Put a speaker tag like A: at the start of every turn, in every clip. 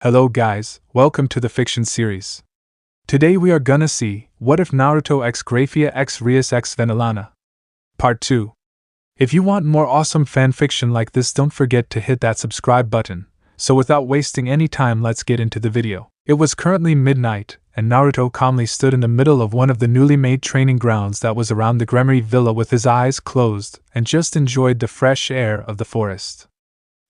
A: Hello guys, welcome to the fiction series. Today we are gonna see, what if Naruto x Grayfia x Rias x Venelana? Part 2. If you want more awesome fanfiction like this, don't forget to hit that subscribe button. So without wasting any time, let's get into the video. It was currently midnight, and Naruto calmly stood in the middle of one of the newly made training grounds that was around the Gremory villa with his eyes closed and just enjoyed the fresh air of the forest.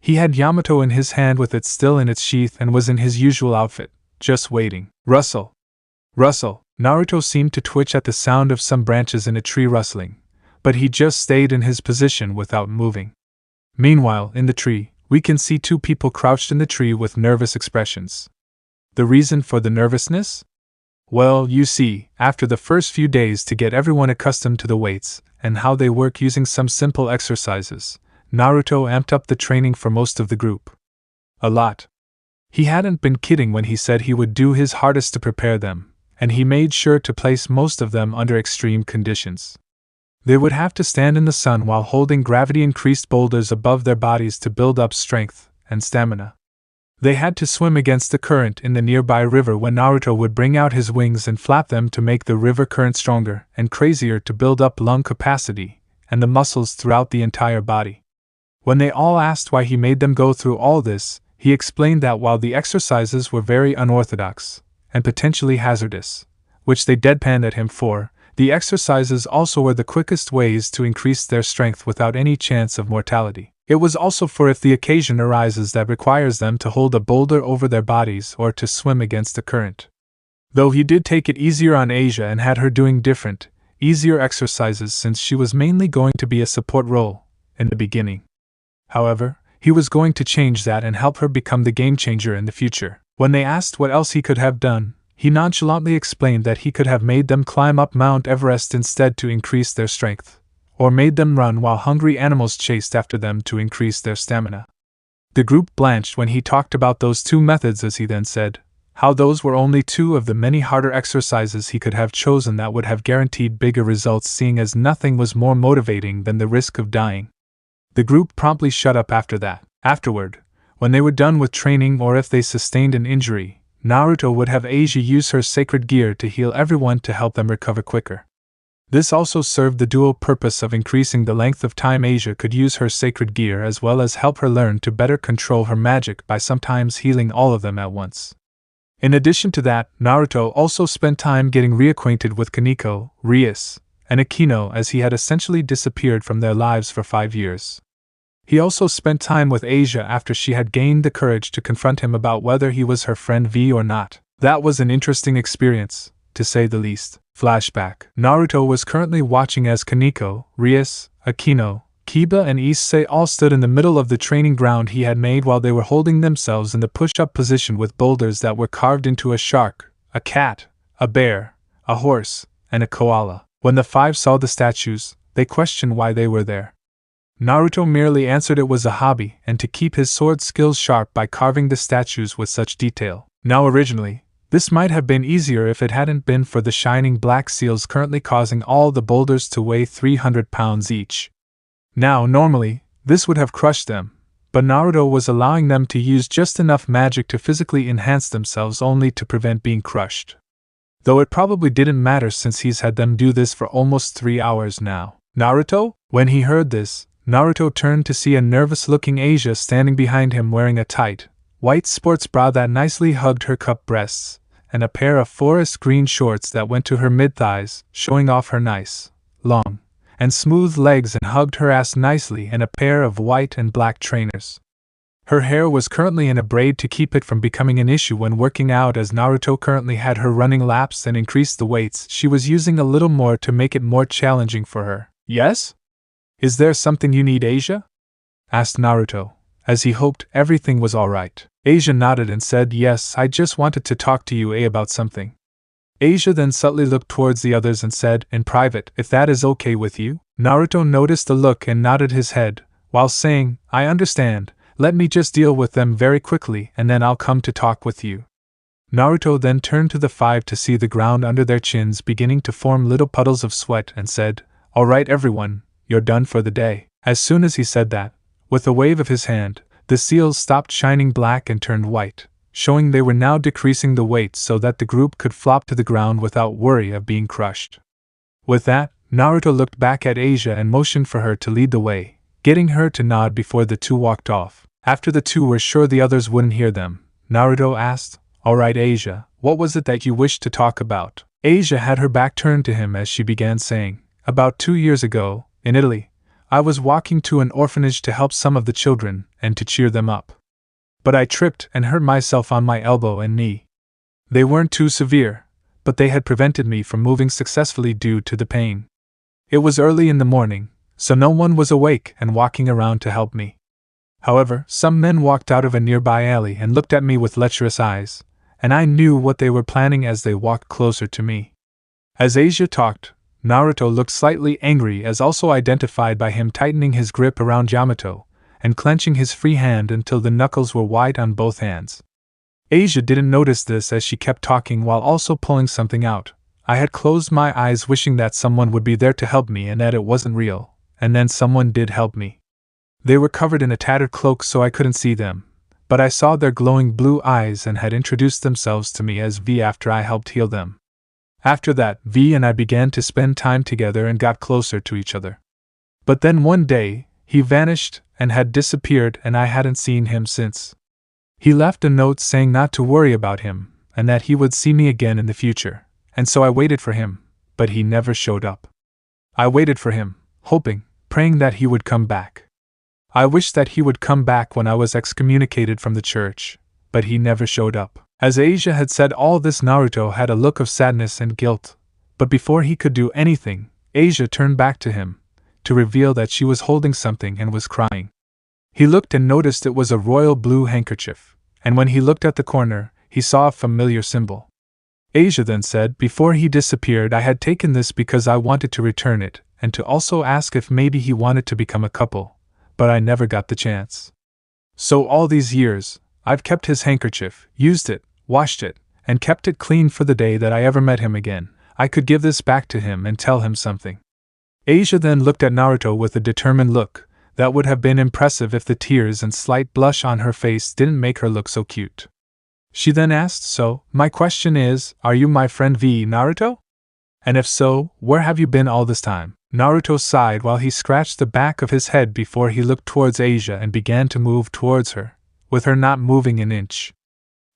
A: He had Yamato in his hand with it still in its sheath and was in his usual outfit, just waiting. Rustle! Rustle! Naruto seemed to twitch at the sound of some branches in a tree rustling, but he just stayed in his position without moving. Meanwhile, in the tree, we can see two people crouched in the tree with nervous expressions. The reason for the nervousness? Well, you see, after the first few days to get everyone accustomed to the weights and how they work using some simple exercises, Naruto amped up the training for most of the group. A lot. He hadn't been kidding when he said he would do his hardest to prepare them, and he made sure to place most of them under extreme conditions. They would have to stand in the sun while holding gravity-increased boulders above their bodies to build up strength and stamina. They had to swim against the current in the nearby river when Naruto would bring out his wings and flap them to make the river current stronger and crazier to build up lung capacity and the muscles throughout the entire body. When they all asked why he made them go through all this, he explained that while the exercises were very unorthodox and potentially hazardous, which they deadpanned at him for, the exercises also were the quickest ways to increase their strength without any chance of mortality. It was also for if the occasion arises that requires them to hold a boulder over their bodies or to swim against the current. Though he did take it easier on Asia and had her doing different, easier exercises since she was mainly going to be a support role in the beginning. However, he was going to change that and help her become the game changer in the future. When they asked what else he could have done, he nonchalantly explained that he could have made them climb up Mount Everest instead to increase their strength, or made them run while hungry animals chased after them to increase their stamina. The group blanched when he talked about those two methods, as he then said, how those were only two of the many harder exercises he could have chosen that would have guaranteed bigger results, seeing as nothing was more motivating than the risk of dying. The group promptly shut up after that. Afterward, when they were done with training or if they sustained an injury, Naruto would have Asia use her sacred gear to heal everyone to help them recover quicker. This also served the dual purpose of increasing the length of time Asia could use her sacred gear as well as help her learn to better control her magic by sometimes healing all of them at once. In addition to that, Naruto also spent time getting reacquainted with Kaneko, Rias, and Akino as he had essentially disappeared from their lives for 5 years. He also spent time with Asia after she had gained the courage to confront him about whether he was her friend V or not. That was an interesting experience, to say the least. Flashback. Naruto was currently watching as Kaneko, Rias, Akino, Kiba and Issei all stood in the middle of the training ground he had made while they were holding themselves in the push-up position with boulders that were carved into a shark, a cat, a bear, a horse, and a koala. When the five saw the statues, they questioned why they were there. Naruto merely answered it was a hobby and to keep his sword skills sharp by carving the statues with such detail. Now originally, this might have been easier if it hadn't been for the shining black seals currently causing all the boulders to weigh 300 pounds each. Now normally, this would have crushed them, but Naruto was allowing them to use just enough magic to physically enhance themselves only to prevent being crushed. Though it probably didn't matter since he's had them do this for almost 3 hours now. Naruto? When he heard this, Naruto turned to see a nervous-looking Asia standing behind him wearing a tight, white sports bra that nicely hugged her cup breasts, and a pair of forest green shorts that went to her mid-thighs, showing off her nice, long, and smooth legs, and hugged her ass nicely, and a pair of white and black trainers. Her hair was currently in a braid to keep it from becoming an issue when working out, as Naruto currently had her running laps and increased the weights she was using a little more to make it more challenging for her. Yes? Is there something you need, Asia? Asked Naruto, as he hoped everything was alright. Asia nodded and said, yes, I just wanted to talk to you about something. Asia then subtly looked towards the others and said, in private, if that is okay with you? Naruto noticed the look and nodded his head, while saying, I understand. Let me just deal with them very quickly and then I'll come to talk with you. Naruto then turned to the five to see the ground under their chins beginning to form little puddles of sweat and said, all right everyone, you're done for the day. As soon as he said that, with a wave of his hand, the seals stopped shining black and turned white, showing they were now decreasing the weight so that the group could flop to the ground without worry of being crushed. With that, Naruto looked back at Asia and motioned for her to lead the way, getting her to nod before the two walked off. After the two were sure the others wouldn't hear them, Naruto asked, "Alright Asia, what was it that you wished to talk about?" Asia had her back turned to him as she began saying, "About 2 years ago, in Italy, I was walking to an orphanage to help some of the children and to cheer them up. But I tripped and hurt myself on my elbow and knee. They weren't too severe, but they had prevented me from moving successfully due to the pain. It was early in the morning, so no one was awake and walking around to help me. However, some men walked out of a nearby alley and looked at me with lecherous eyes, and I knew what they were planning as they walked closer to me." As Asia talked, Naruto looked slightly angry as also identified by him tightening his grip around Yamato and clenching his free hand until the knuckles were white on both hands. Asia didn't notice this as she kept talking while also pulling something out. "I had closed my eyes wishing that someone would be there to help me and that it wasn't real, and then someone did help me. They were covered in a tattered cloak so I couldn't see them, but I saw their glowing blue eyes and had introduced themselves to me as V after I helped heal them. After that, V and I began to spend time together and got closer to each other. But then one day, he vanished and had disappeared and I hadn't seen him since. He left a note saying not to worry about him and that he would see me again in the future, and so I waited for him, but he never showed up. I waited for him, hoping, praying that he would come back. I wished that he would come back when I was excommunicated from the church, but he never showed up." As Asia had said all this, Naruto had a look of sadness and guilt, but before he could do anything, Asia turned back to him, to reveal that she was holding something and was crying. He looked and noticed it was a royal blue handkerchief, and when he looked at the corner, he saw a familiar symbol. Asia then said, "Before he disappeared I had taken this because I wanted to return it, and to also ask if maybe he wanted to become a couple, but I never got the chance. So all these years, I've kept his handkerchief, used it, washed it, and kept it clean for the day that I ever met him again. I could give this back to him and tell him something." Asia then looked at Naruto with a determined look that would have been impressive if the tears and slight blush on her face didn't make her look so cute. She then asked, "So, my question is, are you my friend V, Naruto? And if so, where have you been all this time?" Naruto sighed while he scratched the back of his head before he looked towards Asia and began to move towards her, with her not moving an inch.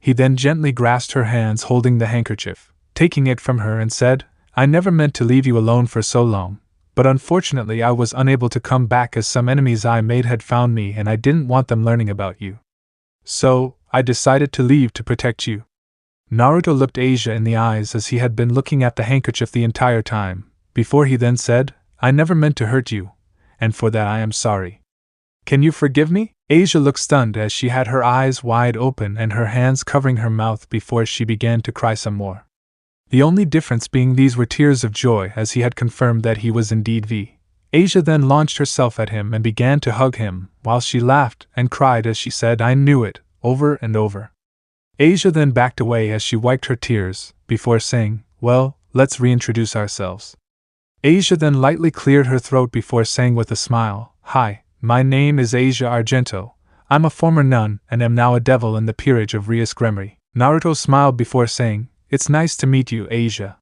A: He then gently grasped her hands holding the handkerchief, taking it from her and said, "I never meant to leave you alone for so long, but unfortunately I was unable to come back as some enemies I made had found me and I didn't want them learning about you. So, I decided to leave to protect you." Naruto looked Asia in the eyes as he had been looking at the handkerchief the entire time, before he then said, "I never meant to hurt you, and for that I am sorry. Can you forgive me?" Asia looked stunned as she had her eyes wide open and her hands covering her mouth before she began to cry some more. The only difference being these were tears of joy as he had confirmed that he was indeed V. Asia then launched herself at him and began to hug him, while she laughed and cried as she said, "I knew it," over and over. Asia then backed away as she wiped her tears, before saying, "Well, let's reintroduce ourselves." Asia then lightly cleared her throat before saying with a smile, "Hi, my name is Asia Argento. I'm a former nun and am now a devil in the peerage of Rias Gremory." Naruto smiled before saying, "It's nice to meet you, Asia.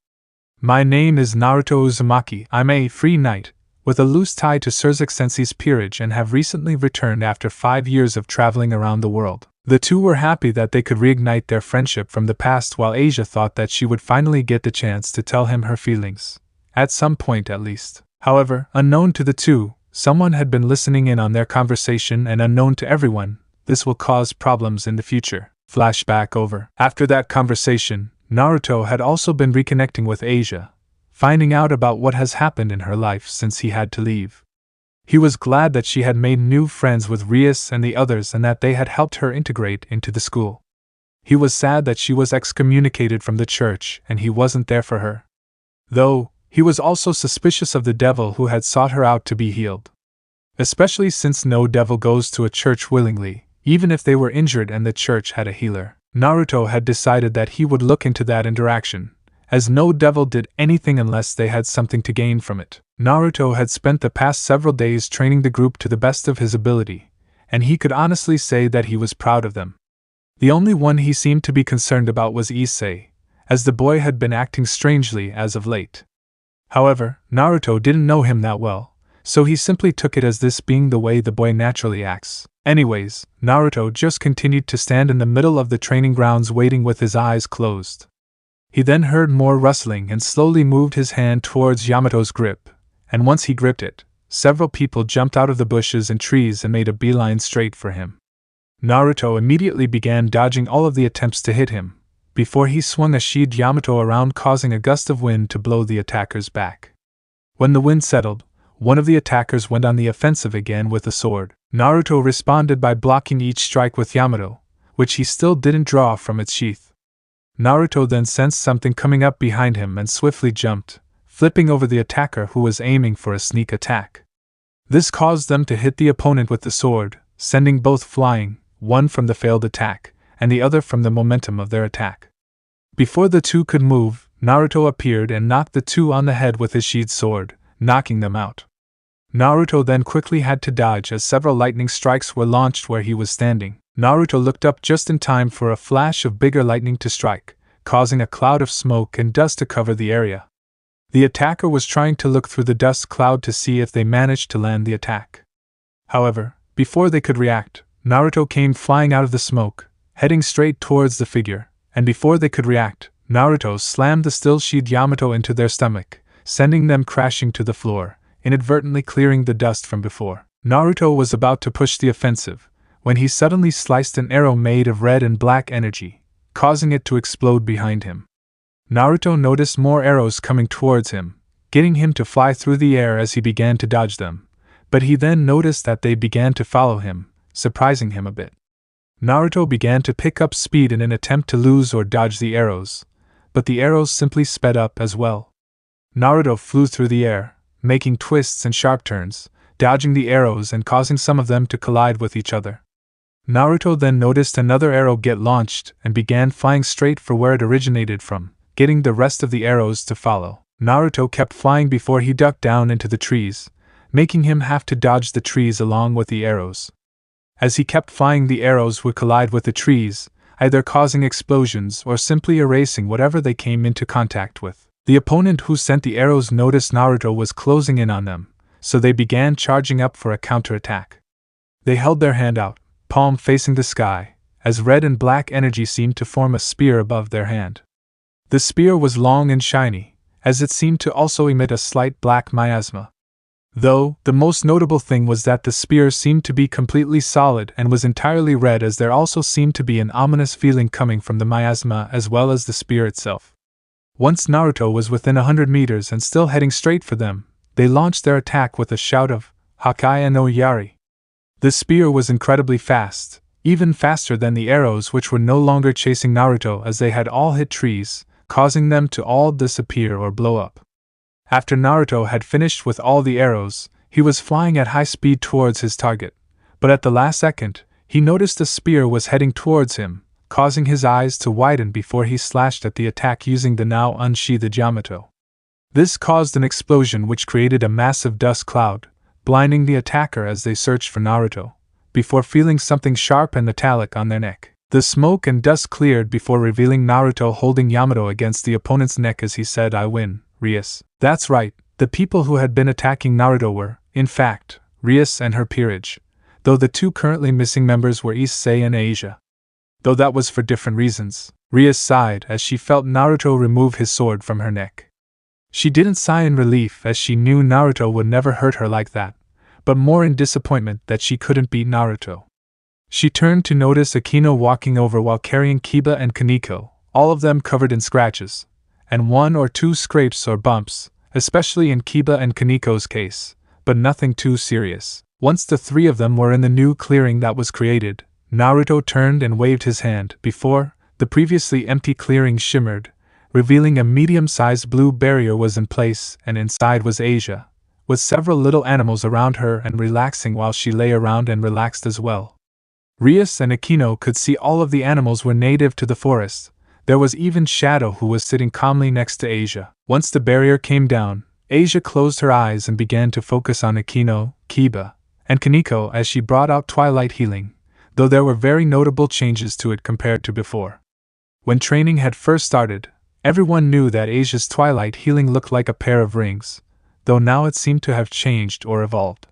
A: My name is Naruto Uzumaki. I'm a free knight, with a loose tie to Sursuk Sensei's peerage and have recently returned after 5 years of traveling around the world." The two were happy that they could reignite their friendship from the past while Asia thought that she would finally get the chance to tell him her feelings, at some point at least. However, unknown to the two, someone had been listening in on their conversation and unknown to everyone, this will cause problems in the future. Flashback over. After that conversation, Naruto had also been reconnecting with Asia, finding out about what has happened in her life since he had to leave. He was glad that she had made new friends with Rias and the others and that they had helped her integrate into the school. He was sad that she was excommunicated from the church and he wasn't there for her. Though, he was also suspicious of the devil who had sought her out to be healed. Especially since no devil goes to a church willingly, even if they were injured and the church had a healer. Naruto had decided that he would look into that interaction, as no devil did anything unless they had something to gain from it. Naruto had spent the past several days training the group to the best of his ability, and he could honestly say that he was proud of them. The only one he seemed to be concerned about was Issei, as the boy had been acting strangely as of late. However, Naruto didn't know him that well, so he simply took it as this being the way the boy naturally acts. Anyways, Naruto just continued to stand in the middle of the training grounds waiting with his eyes closed. He then heard more rustling and slowly moved his hand towards Yamato's grip, and once he gripped it, several people jumped out of the bushes and trees and made a beeline straight for him. Naruto immediately began dodging all of the attempts to hit him, before he swung a sheathed Yamato around, causing a gust of wind to blow the attackers back. When the wind settled, one of the attackers went on the offensive again with a sword. Naruto responded by blocking each strike with Yamato, which he still didn't draw from its sheath. Naruto then sensed something coming up behind him and swiftly jumped, flipping over the attacker who was aiming for a sneak attack. This caused them to hit the opponent with the sword, sending both flying, one from the failed attack, and the other from the momentum of their attack. Before the two could move, Naruto appeared and knocked the two on the head with his sheathed sword, knocking them out. Naruto then quickly had to dodge as several lightning strikes were launched where he was standing. Naruto looked up just in time for a flash of bigger lightning to strike, causing a cloud of smoke and dust to cover the area. The attacker was trying to look through the dust cloud to see if they managed to land the attack. However, before they could react, Naruto came flying out of the smoke, heading straight towards the figure, and before they could react, Naruto slammed the still-sheathed Yamato into their stomach, sending them crashing to the floor, inadvertently clearing the dust from before. Naruto was about to push the offensive, when he suddenly sliced an arrow made of red and black energy, causing it to explode behind him. Naruto noticed more arrows coming towards him, getting him to fly through the air as he began to dodge them, but he then noticed that they began to follow him, surprising him a bit. Naruto began to pick up speed in an attempt to lose or dodge the arrows, but the arrows simply sped up as well. Naruto flew through the air, making twists and sharp turns, dodging the arrows and causing some of them to collide with each other. Naruto then noticed another arrow get launched and began flying straight for where it originated from, getting the rest of the arrows to follow. Naruto kept flying before he ducked down into the trees, making him have to dodge the trees along with the arrows. As he kept flying, the arrows would collide with the trees, either causing explosions or simply erasing whatever they came into contact with. The opponent who sent the arrows noticed Naruto was closing in on them, so they began charging up for a counterattack. They held their hand out, palm facing the sky, as red and black energy seemed to form a spear above their hand. The spear was long and shiny, as it seemed to also emit a slight black miasma. Though, the most notable thing was that the spear seemed to be completely solid and was entirely red, as there also seemed to be an ominous feeling coming from the miasma as well as the spear itself. Once Naruto was within 100 meters and still heading straight for them, they launched their attack with a shout of Hakaya no Yari. The spear was incredibly fast, even faster than the arrows, which were no longer chasing Naruto as they had all hit trees, causing them to all disappear or blow up. After Naruto had finished with all the arrows, he was flying at high speed towards his target, but at the last second, he noticed a spear was heading towards him, causing his eyes to widen before he slashed at the attack using the now unsheathed Yamato. This caused an explosion which created a massive dust cloud, blinding the attacker as they searched for Naruto, before feeling something sharp and metallic on their neck. The smoke and dust cleared before revealing Naruto holding Yamato against the opponent's neck as he said, "I win, Rias." That's right, the people who had been attacking Naruto were, in fact, Rias and her peerage, though the two currently missing members were Issei and Asia. Though that was for different reasons. Rias sighed as she felt Naruto remove his sword from her neck. She didn't sigh in relief as she knew Naruto would never hurt her like that, but more in disappointment that she couldn't beat Naruto. She turned to notice Akino walking over while carrying Kiba and Kaneko, all of them covered in scratches, and one or two scrapes or bumps, especially in Kiba and Kaneko's case, but nothing too serious. Once the three of them were in the new clearing that was created, Naruto turned and waved his hand before the previously empty clearing shimmered, revealing a medium-sized blue barrier was in place, and inside was Asia, with several little animals around her and relaxing while she lay around and relaxed as well. Rias and Akino could see all of the animals were native to the forest. There was even Shadow, who was sitting calmly next to Asia. Once the barrier came down, Asia closed her eyes and began to focus on Akino, Kiba, and Kaneko as she brought out Twilight Healing, though there were very notable changes to it compared to before. When training had first started, everyone knew that Asia's twilight healing looked like a pair of rings, though now it seemed to have changed or evolved.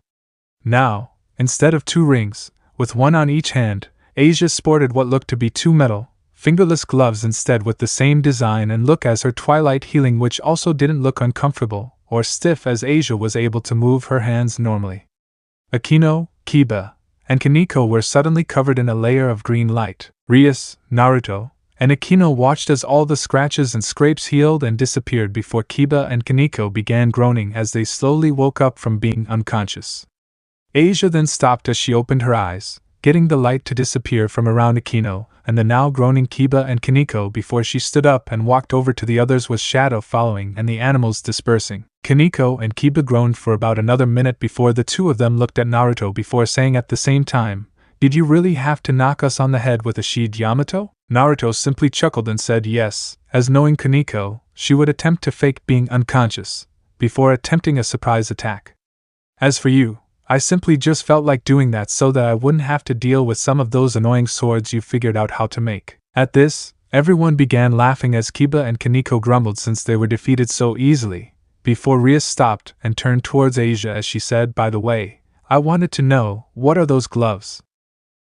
A: Now, instead of 2 rings, with one on each hand, Asia sported what looked to be 2 metal, fingerless gloves instead with the same design and look as her twilight healing, which also didn't look uncomfortable or stiff as Asia was able to move her hands normally. Akino, Kiba, and Kaneko were suddenly covered in a layer of green light. Rias, Naruto, and Akino watched as all the scratches and scrapes healed and disappeared before Kiba and Kaneko began groaning as they slowly woke up from being unconscious. Asia then stopped as she opened her eyes, getting the light to disappear from around Akino and the now groaning Kiba and Kaneko before she stood up and walked over to the others with Shadow following and the animals dispersing. Kaneko and Kiba groaned for about another minute before the two of them looked at Naruto before saying at the same time, "Did you really have to knock us on the head with a shield, Yamato?" Naruto simply chuckled and said yes, as knowing Kaneko, she would attempt to fake being unconscious, before attempting a surprise attack. "As for you, I simply just felt like doing that so that I wouldn't have to deal with some of those annoying swords you figured out how to make." At this, everyone began laughing as Kiba and Kaneko grumbled since they were defeated so easily, before Rias stopped and turned towards Asia as she said, "By the way, I wanted to know, what are those gloves?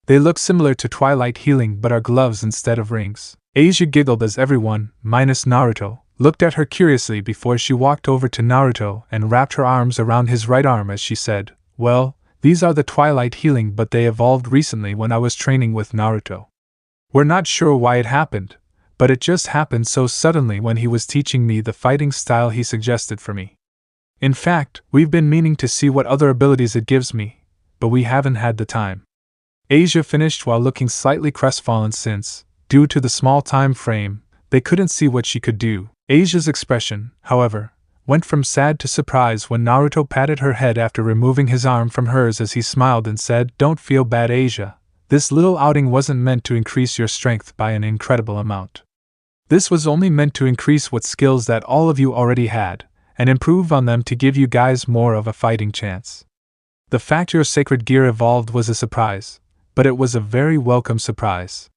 A: They look similar to Twilight Healing but are gloves instead of rings." Asia giggled as everyone, minus Naruto, looked at her curiously before she walked over to Naruto and wrapped her arms around his right arm as she said, "Well, these are the Twilight Healing but they evolved recently when I was training with Naruto. We're not sure why it happened, but it just happened so suddenly when he was teaching me the fighting style he suggested for me. In fact, we've been meaning to see what other abilities it gives me, but we haven't had the time." Asia finished while looking slightly crestfallen since, due to the small time frame, they couldn't see what she could do. Asia's expression, however, went from sad to surprise when Naruto patted her head after removing his arm from hers as he smiled and said, "Don't feel bad, Asia. This little outing wasn't meant to increase your strength by an incredible amount. This was only meant to increase what skills that all of you already had, and improve on them to give you guys more of a fighting chance. The fact your sacred gear evolved was a surprise, but it was a very welcome surprise."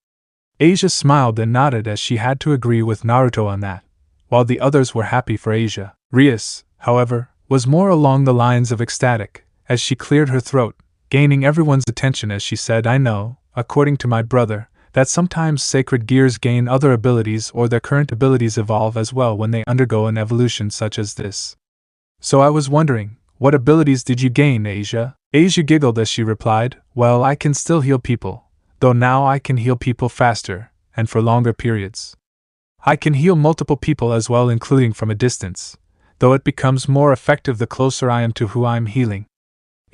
A: Asia smiled and nodded as she had to agree with Naruto on that, while the others were happy for Asia. Rias, however, was more along the lines of ecstatic, as she cleared her throat, gaining everyone's attention as she said, "I know, according to my brother, that sometimes sacred gears gain other abilities or their current abilities evolve as well when they undergo an evolution such as this. So I was wondering, what abilities did you gain, Asia?" Asia giggled as she replied, "Well, I can still heal people, though now I can heal people faster, and for longer periods. I can heal multiple people as well, including from a distance, though it becomes more effective the closer I am to who I'm healing."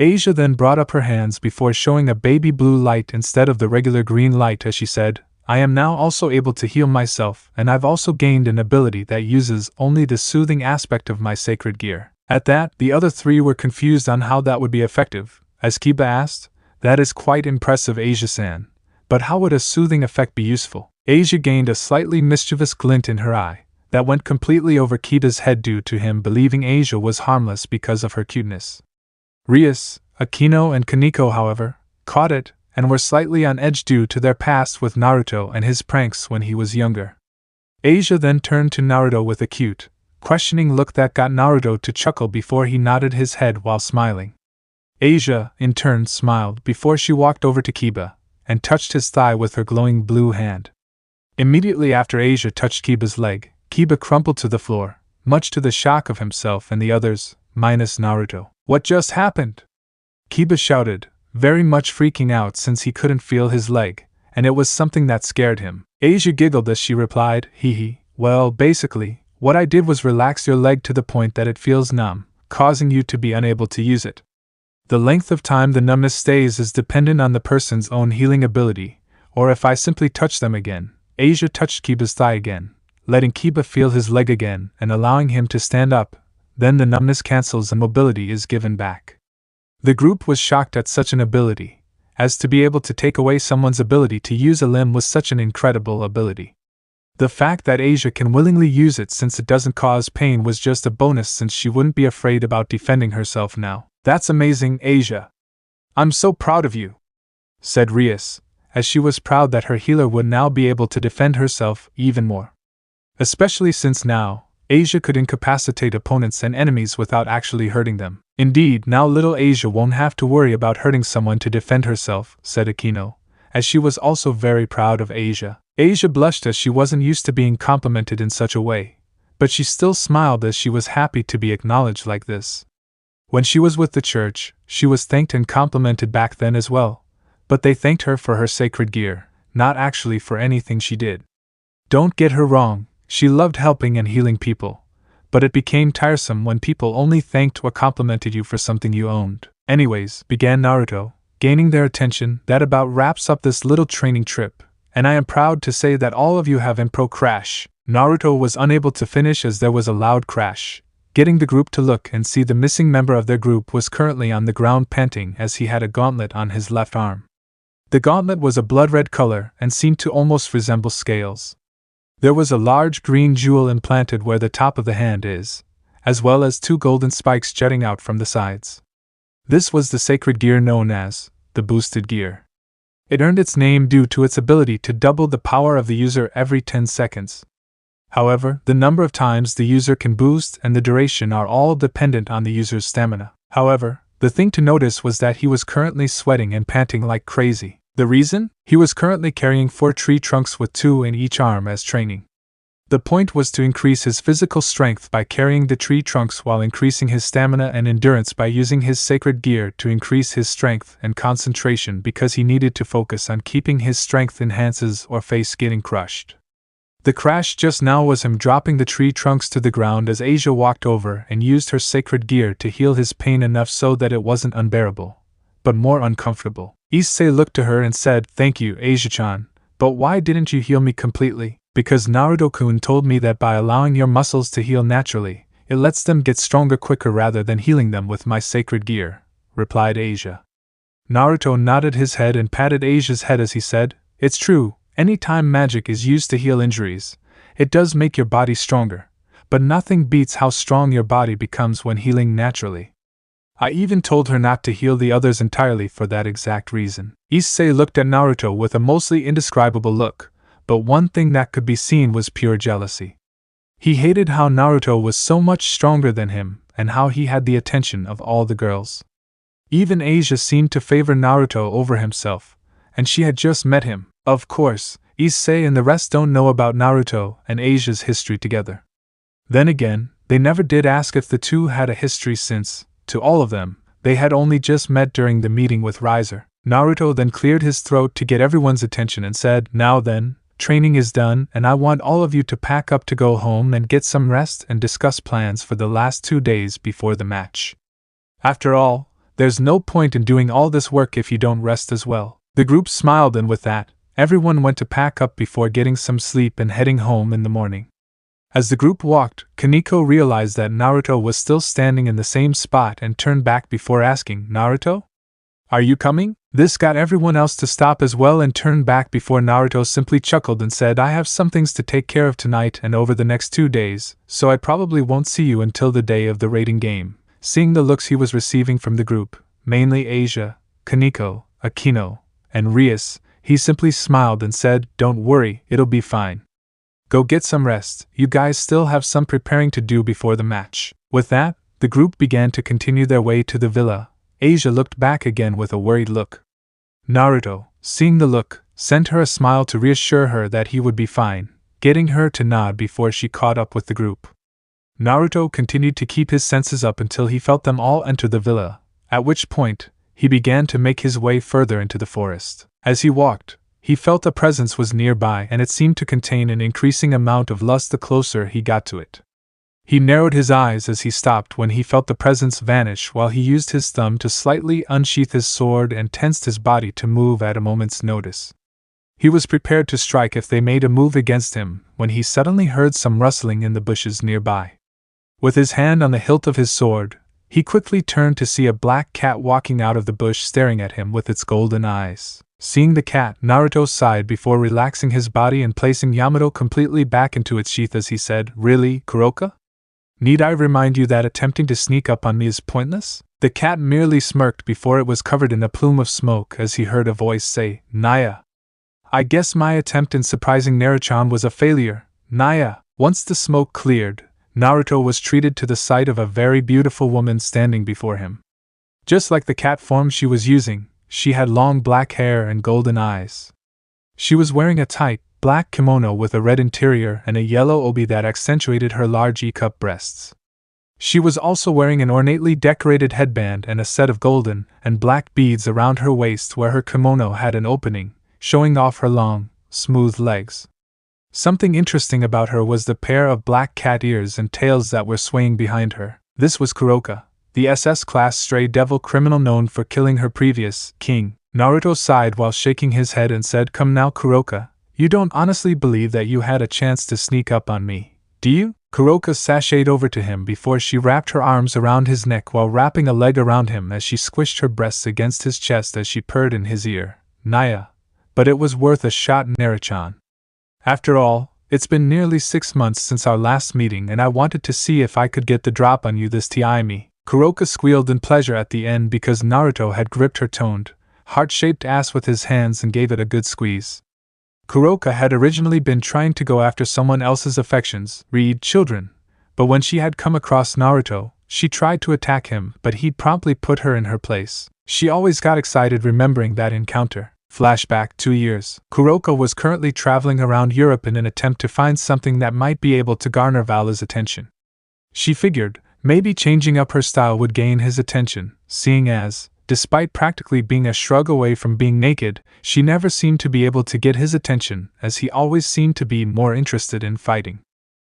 A: Asia then brought up her hands before showing a baby blue light instead of the regular green light as she said, "I am now also able to heal myself, and I've also gained an ability that uses only the soothing aspect of my sacred gear." At that, the other three were confused on how that would be effective, as Kiba asked, "That is quite impressive, Asia-san, but how would a soothing effect be useful?" Asia gained a slightly mischievous glint in her eye, that went completely over Kiba's head due to him believing Asia was harmless because of her cuteness. Rias, Akino and Kaneko, however, caught it, and were slightly on edge due to their past with Naruto and his pranks when he was younger. Asia then turned to Naruto with a cute, questioning look that got Naruto to chuckle before he nodded his head while smiling. Asia, in turn, smiled before she walked over to Kiba, and touched his thigh with her glowing blue hand. Immediately after Asia touched Kiba's leg, Kiba crumpled to the floor, much to the shock of himself and the others, minus Naruto. "What just happened?" Kiba shouted, very much freaking out since he couldn't feel his leg, and it was something that scared him. Asia giggled as she replied, "Hee, well, basically, what I did was relax your leg to the point that it feels numb, causing you to be unable to use it. The length of time the numbness stays is dependent on the person's own healing ability, or if I simply touch them again." Asia touched Kiba's thigh again, letting Kiba feel his leg again and allowing him to stand up, then the numbness cancels and mobility is given back. The group was shocked at such an ability, as to be able to take away someone's ability to use a limb was such an incredible ability. The fact that Asia can willingly use it since it doesn't cause pain was just a bonus since she wouldn't be afraid about defending herself now. "That's amazing, Asia. I'm so proud of you," said Rias, as she was proud that her healer would now be able to defend herself even more. Especially since now, Asia could incapacitate opponents and enemies without actually hurting them. Indeed, now little Asia won't have to worry about hurting someone to defend herself, said Akino, as she was also very proud of Asia. Asia blushed as she wasn't used to being complimented in such a way, but she still smiled as she was happy to be acknowledged like this. When she was with the church, she was thanked and complimented back then as well, but they thanked her for her sacred gear, not actually for anything she did. Don't get her wrong, she loved helping and healing people, but it became tiresome when people only thanked or complimented you for something you owned. Anyways, began Naruto, gaining their attention, that about wraps up this little training trip, and I am proud to say that all of you have impro crash. Naruto was unable to finish as there was a loud crash. Getting the group to look and see the missing member of their group was currently on the ground panting as he had a gauntlet on his left arm. The gauntlet was a blood-red color and seemed to almost resemble scales. There was a large green jewel implanted where the top of the hand is, as well as 2 golden spikes jutting out from the sides. This was the sacred gear known as the boosted gear. It earned its name due to its ability to double the power of the user every 10 seconds. However, the number of times the user can boost and the duration are all dependent on the user's stamina. However, the thing to notice was that he was currently sweating and panting like crazy. The reason? He was currently carrying 4 tree trunks with 2 in each arm as training. The point was to increase his physical strength by carrying the tree trunks while increasing his stamina and endurance by using his sacred gear to increase his strength and concentration because he needed to focus on keeping his strength enhances or face getting crushed. The crash just now was him dropping the tree trunks to the ground as Asia walked over and used her sacred gear to heal his pain enough so that it wasn't unbearable, but more uncomfortable. Issei looked to her and said, "Thank you, Asia-chan, but why didn't you heal me completely?" "Because Naruto-kun told me that by allowing your muscles to heal naturally, it lets them get stronger quicker rather than healing them with my sacred gear," replied Asia. Naruto nodded his head and patted Asia's head as he said, "It's true. Anytime magic is used to heal injuries, it does make your body stronger, but nothing beats how strong your body becomes when healing naturally. I even told her not to heal the others entirely for that exact reason." Issei looked at Naruto with a mostly indescribable look, but one thing that could be seen was pure jealousy. He hated how Naruto was so much stronger than him and how he had the attention of all the girls. Even Asia seemed to favor Naruto over himself, and she had just met him. Of course, Issei and the rest don't know about Naruto and Asia's history together. Then again, they never did ask if the two had a history since, to all of them, they had only just met during the meeting with Riser. Naruto then cleared his throat to get everyone's attention and said, "Now then, training is done and I want all of you to pack up to go home and get some rest and discuss plans for the last 2 days before the match. After all, there's no point in doing all this work if you don't rest as well." The group smiled and with that, everyone went to pack up before getting some sleep and heading home in the morning. As the group walked, Kaneko realized that Naruto was still standing in the same spot and turned back before asking, "Naruto? Are you coming?" This got everyone else to stop as well and turn back before Naruto simply chuckled and said, "I have some things to take care of tonight and over the next 2 days, so I probably won't see you until the day of the rating game." Seeing the looks he was receiving from the group, mainly Asia, Kaneko, Akino, and Rias, he simply smiled and said, "Don't worry, it'll be fine. Go get some rest, you guys still have some preparing to do before the match." With that, the group began to continue their way to the villa. Asia looked back again with a worried look. Naruto, seeing the look, sent her a smile to reassure her that he would be fine, getting her to nod before she caught up with the group. Naruto continued to keep his senses up until he felt them all enter the villa, at which point, he began to make his way further into the forest. As he walked, he felt a presence was nearby and it seemed to contain an increasing amount of lust the closer he got to it. He narrowed his eyes as he stopped when he felt the presence vanish while he used his thumb to slightly unsheath his sword and tensed his body to move at a moment's notice. He was prepared to strike if they made a move against him when he suddenly heard some rustling in the bushes nearby. With his hand on the hilt of his sword, he quickly turned to see a black cat walking out of the bush staring at him with its golden eyes. Seeing the cat, Naruto sighed before relaxing his body and placing Yamato completely back into its sheath as he said, "Really, Kuroka? Need I remind you that attempting to sneak up on me is pointless?" The cat merely smirked before it was covered in a plume of smoke as he heard a voice say, "Naya." I guess my attempt in surprising Naruto was a failure, Naya." Once the smoke cleared, Naruto was treated to the sight of a very beautiful woman standing before him. Just like the cat form she was using, she had long black hair and golden eyes. She was wearing a tight, black kimono with a red interior and a yellow obi that accentuated her large E-cup breasts. She was also wearing an ornately decorated headband and a set of golden and black beads around her waist where her kimono had an opening, showing off her long, smooth legs. Something interesting about her was the pair of black cat ears and tails that were swaying behind her. This was Kuroka, the SS-class stray devil criminal known for killing her previous king. Naruto sighed while shaking his head and said, "Come now, Kuroka, you don't honestly believe that you had a chance to sneak up on me, do you?" Kuroka sashayed over to him before she wrapped her arms around his neck while wrapping a leg around him as she squished her breasts against his chest as she purred in his ear, "Naya, but it was worth a shot, Naruto. After all, it's been nearly 6 months since our last meeting and I wanted to see if I could get the drop on you this time." Kuroka squealed in pleasure at the end because Naruto had gripped her toned, heart-shaped ass with his hands and gave it a good squeeze. Kuroka had originally been trying to go after someone else's affections, read children, but when she had come across Naruto, she tried to attack him, but he'd promptly put her in her place. She always got excited remembering that encounter. Flashback 2 years. Kuroka was currently traveling around Europe in an attempt to find something that might be able to garner Vala's attention. She figured, maybe changing up her style would gain his attention, seeing as, despite practically being a shrug away from being naked, she never seemed to be able to get his attention, as he always seemed to be more interested in fighting.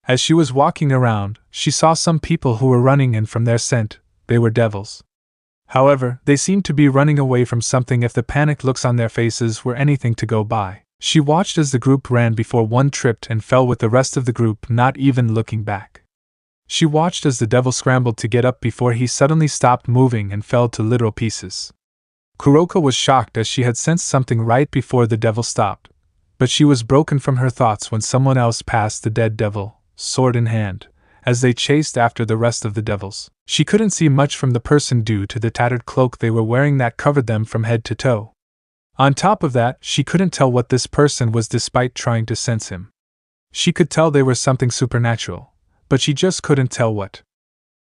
A: As she was walking around, she saw some people who were running, and from their scent, they were devils. However, they seemed to be running away from something if the panicked looks on their faces were anything to go by. She watched as the group ran before one tripped and fell with the rest of the group, not even looking back. She watched as the devil scrambled to get up before he suddenly stopped moving and fell to literal pieces. Kuroka was shocked as she had sensed something right before the devil stopped, but she was broken from her thoughts when someone else passed the dead devil, sword in hand, as they chased after the rest of the devils. She couldn't see much from the person due to the tattered cloak they were wearing that covered them from head to toe. On top of that, she couldn't tell what this person was despite trying to sense him. She could tell they were something supernatural, but she just couldn't tell what.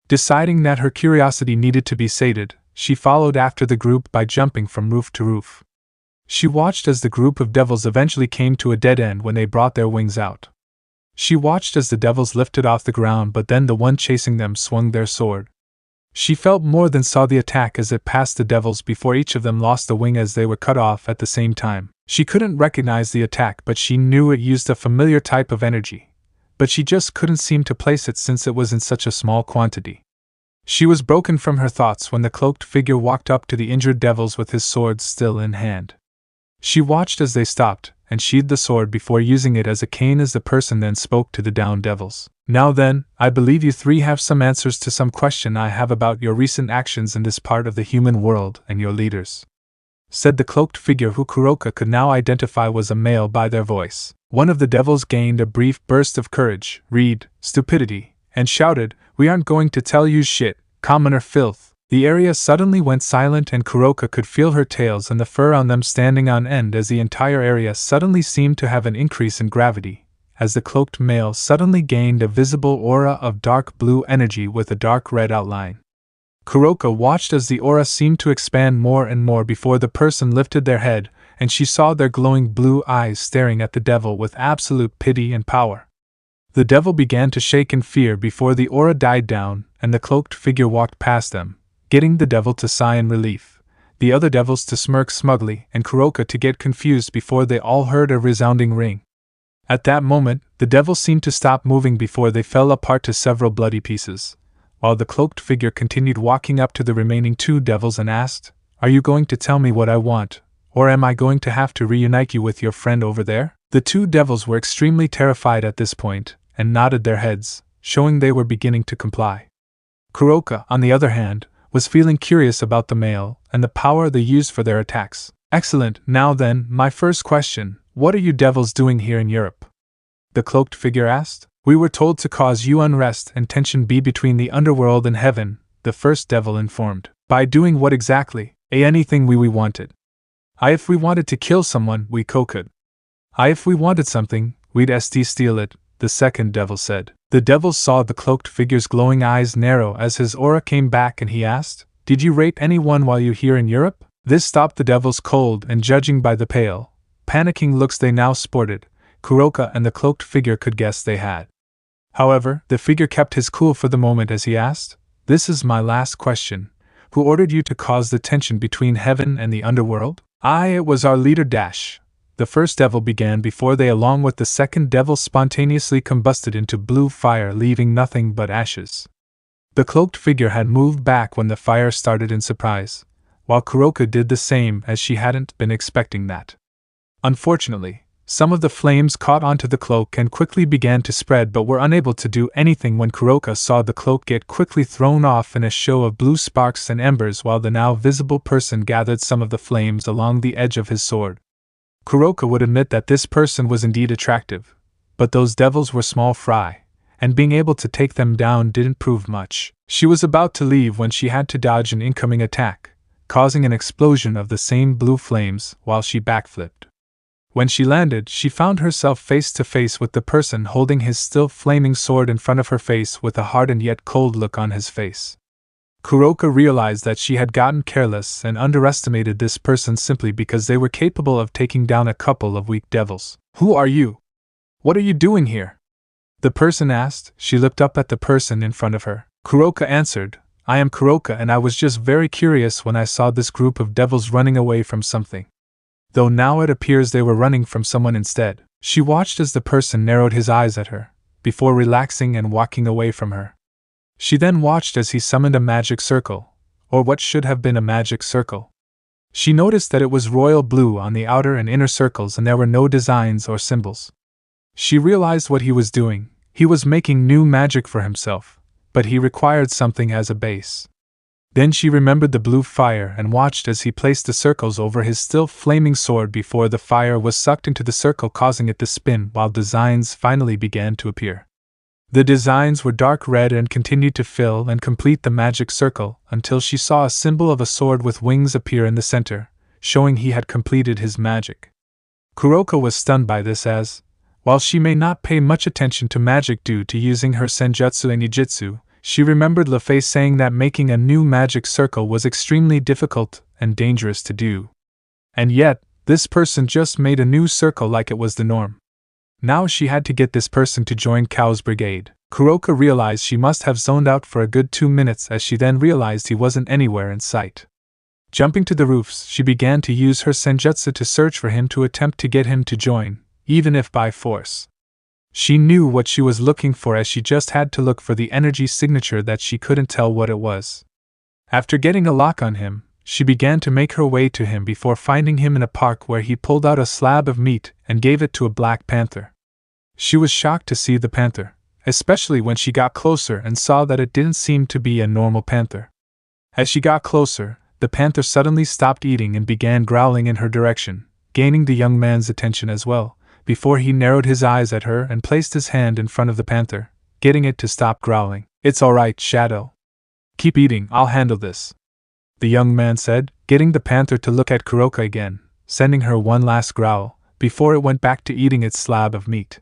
A: Deciding that her curiosity needed to be sated, she followed after the group by jumping from roof to roof. She watched as the group of devils eventually came to a dead end when they brought their wings out. She watched as the devils lifted off the ground, but then the one chasing them swung their sword. She felt more than saw the attack as it passed the devils before each of them lost a wing as they were cut off at the same time. She couldn't recognize the attack, but she knew it used a familiar type of energy. But she just couldn't seem to place it since it was in such a small quantity. She was broken from her thoughts when the cloaked figure walked up to the injured devils with his sword still in hand. She watched as they stopped, and sheathed the sword before using it as a cane as the person then spoke to the downed devils. "Now then, I believe you three have some answers to some question I have about your recent actions in this part of the human world and your leaders," said the cloaked figure, who Kuroka could now identify was a male by their voice. One of the devils gained a brief burst of courage, read, stupidity, and shouted, "We aren't going to tell you shit, commoner filth." The area suddenly went silent and Kuroka could feel her tails and the fur on them standing on end as the entire area suddenly seemed to have an increase in gravity, as the cloaked male suddenly gained a visible aura of dark blue energy with a dark red outline. Kuroka watched as the aura seemed to expand more and more before the person lifted their head, and she saw their glowing blue eyes staring at the devil with absolute pity and power. The devil began to shake in fear before the aura died down, and the cloaked figure walked past them, getting the devil to sigh in relief, the other devils to smirk smugly, and Kuroka to get confused before they all heard a resounding ring. At that moment, the devils seemed to stop moving before they fell apart to several bloody pieces, while the cloaked figure continued walking up to the remaining 2 devils and asked, "Are you going to tell me what I want, or am I going to have to reunite you with your friend over there?" The 2 devils were extremely terrified at this point, and nodded their heads, showing they were beginning to comply. Kuroka, on the other hand, was feeling curious about the male and the power they used for their attacks. "Excellent, now then, my first question, what are you devils doing here in Europe?" the cloaked figure asked. "We were told to cause you unrest and tension be between the underworld and heaven," the first devil informed. "By doing what exactly?" "Anything we wanted. If we wanted to kill someone, we could." If we wanted something, we'd steal it, the second devil said. The devil saw the cloaked figure's glowing eyes narrow as his aura came back and he asked, "Did you rape anyone while you here in Europe?" This stopped the devils cold, and judging by the pale, panicking looks they now sported, Kuroka and the cloaked figure could guess they had. However, the figure kept his cool for the moment as he asked, "This is my last question. Who ordered you to cause the tension between heaven and the underworld?" It was our leader Dash. The first devil began before they along with the second devil spontaneously combusted into blue fire, leaving nothing but ashes. The cloaked figure had moved back when the fire started in surprise, while Kuroka did the same as she hadn't been expecting that. Unfortunately, some of the flames caught onto the cloak and quickly began to spread but were unable to do anything when Kuroka saw the cloak get quickly thrown off in a show of blue sparks and embers while the now visible person gathered some of the flames along the edge of his sword. Kuroka would admit that this person was indeed attractive, but those devils were small fry, and being able to take them down didn't prove much. She was about to leave when she had to dodge an incoming attack, causing an explosion of the same blue flames while she backflipped. When she landed, she found herself face to face with the person holding his still flaming sword in front of her face with a hardened yet cold look on his face. Kuroka realized that she had gotten careless and underestimated this person simply because they were capable of taking down a couple of weak devils. "Who are you? What are you doing here?" the person asked. She looked up at the person in front of her. Kuroka answered, "I am Kuroka and I was just very curious when I saw this group of devils running away from something. Though now it appears they were running from someone instead." She watched as the person narrowed his eyes at her, before relaxing and walking away from her. She then watched as he summoned a magic circle, or what should have been a magic circle. She noticed that it was royal blue on the outer and inner circles and there were no designs or symbols. She realized what he was doing. He was making new magic for himself, but he required something as a base. Then she remembered the blue fire and watched as he placed the circles over his still flaming sword before the fire was sucked into the circle, causing it to spin while designs finally began to appear. The designs were dark red and continued to fill and complete the magic circle until she saw a symbol of a sword with wings appear in the center, showing he had completed his magic. Kuroka was stunned by this as, while she may not pay much attention to magic due to using her senjutsu and nijutsu, she remembered Lefei saying that making a new magic circle was extremely difficult and dangerous to do. And yet, this person just made a new circle like it was the norm. Now she had to get this person to join Kao's brigade. Kuroka realized she must have zoned out for a good 2 minutes as she then realized he wasn't anywhere in sight. Jumping to the roofs, she began to use her senjutsu to search for him to attempt to get him to join, even if by force. She knew what she was looking for as she just had to look for the energy signature that she couldn't tell what it was. After getting a lock on him, she began to make her way to him before finding him in a park where he pulled out a slab of meat and gave it to a black panther. She was shocked to see the panther, especially when she got closer and saw that it didn't seem to be a normal panther. As she got closer, the panther suddenly stopped eating and began growling in her direction, gaining the young man's attention as well, before he narrowed his eyes at her and placed his hand in front of the panther, getting it to stop growling. "It's alright, Shadow. Keep eating, I'll handle this," the young man said, getting the panther to look at Kuroka again, sending her one last growl, before it went back to eating its slab of meat.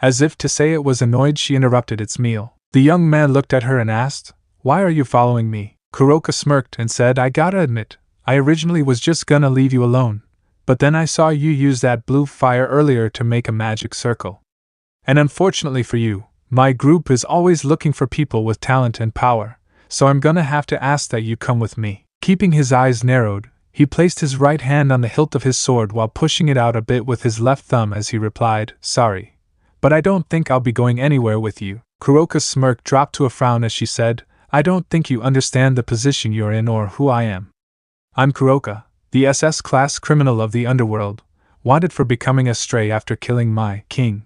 A: As if to say it was annoyed, she interrupted its meal. The young man looked at her and asked, "Why are you following me?" Kuroka smirked and said, "I gotta admit, I originally was just gonna leave you alone, but then I saw you use that blue fire earlier to make a magic circle. And unfortunately for you, my group is always looking for people with talent and power, so I'm gonna have to ask that you come with me." Keeping his eyes narrowed, he placed his right hand on the hilt of his sword while pushing it out a bit with his left thumb as he replied, "Sorry, but I don't think I'll be going anywhere with you." Kuroka's smirk dropped to a frown as she said, "I don't think you understand the position you're in or who I am. I'm Kuroka, the SS-class criminal of the underworld, wanted for becoming a stray after killing my king.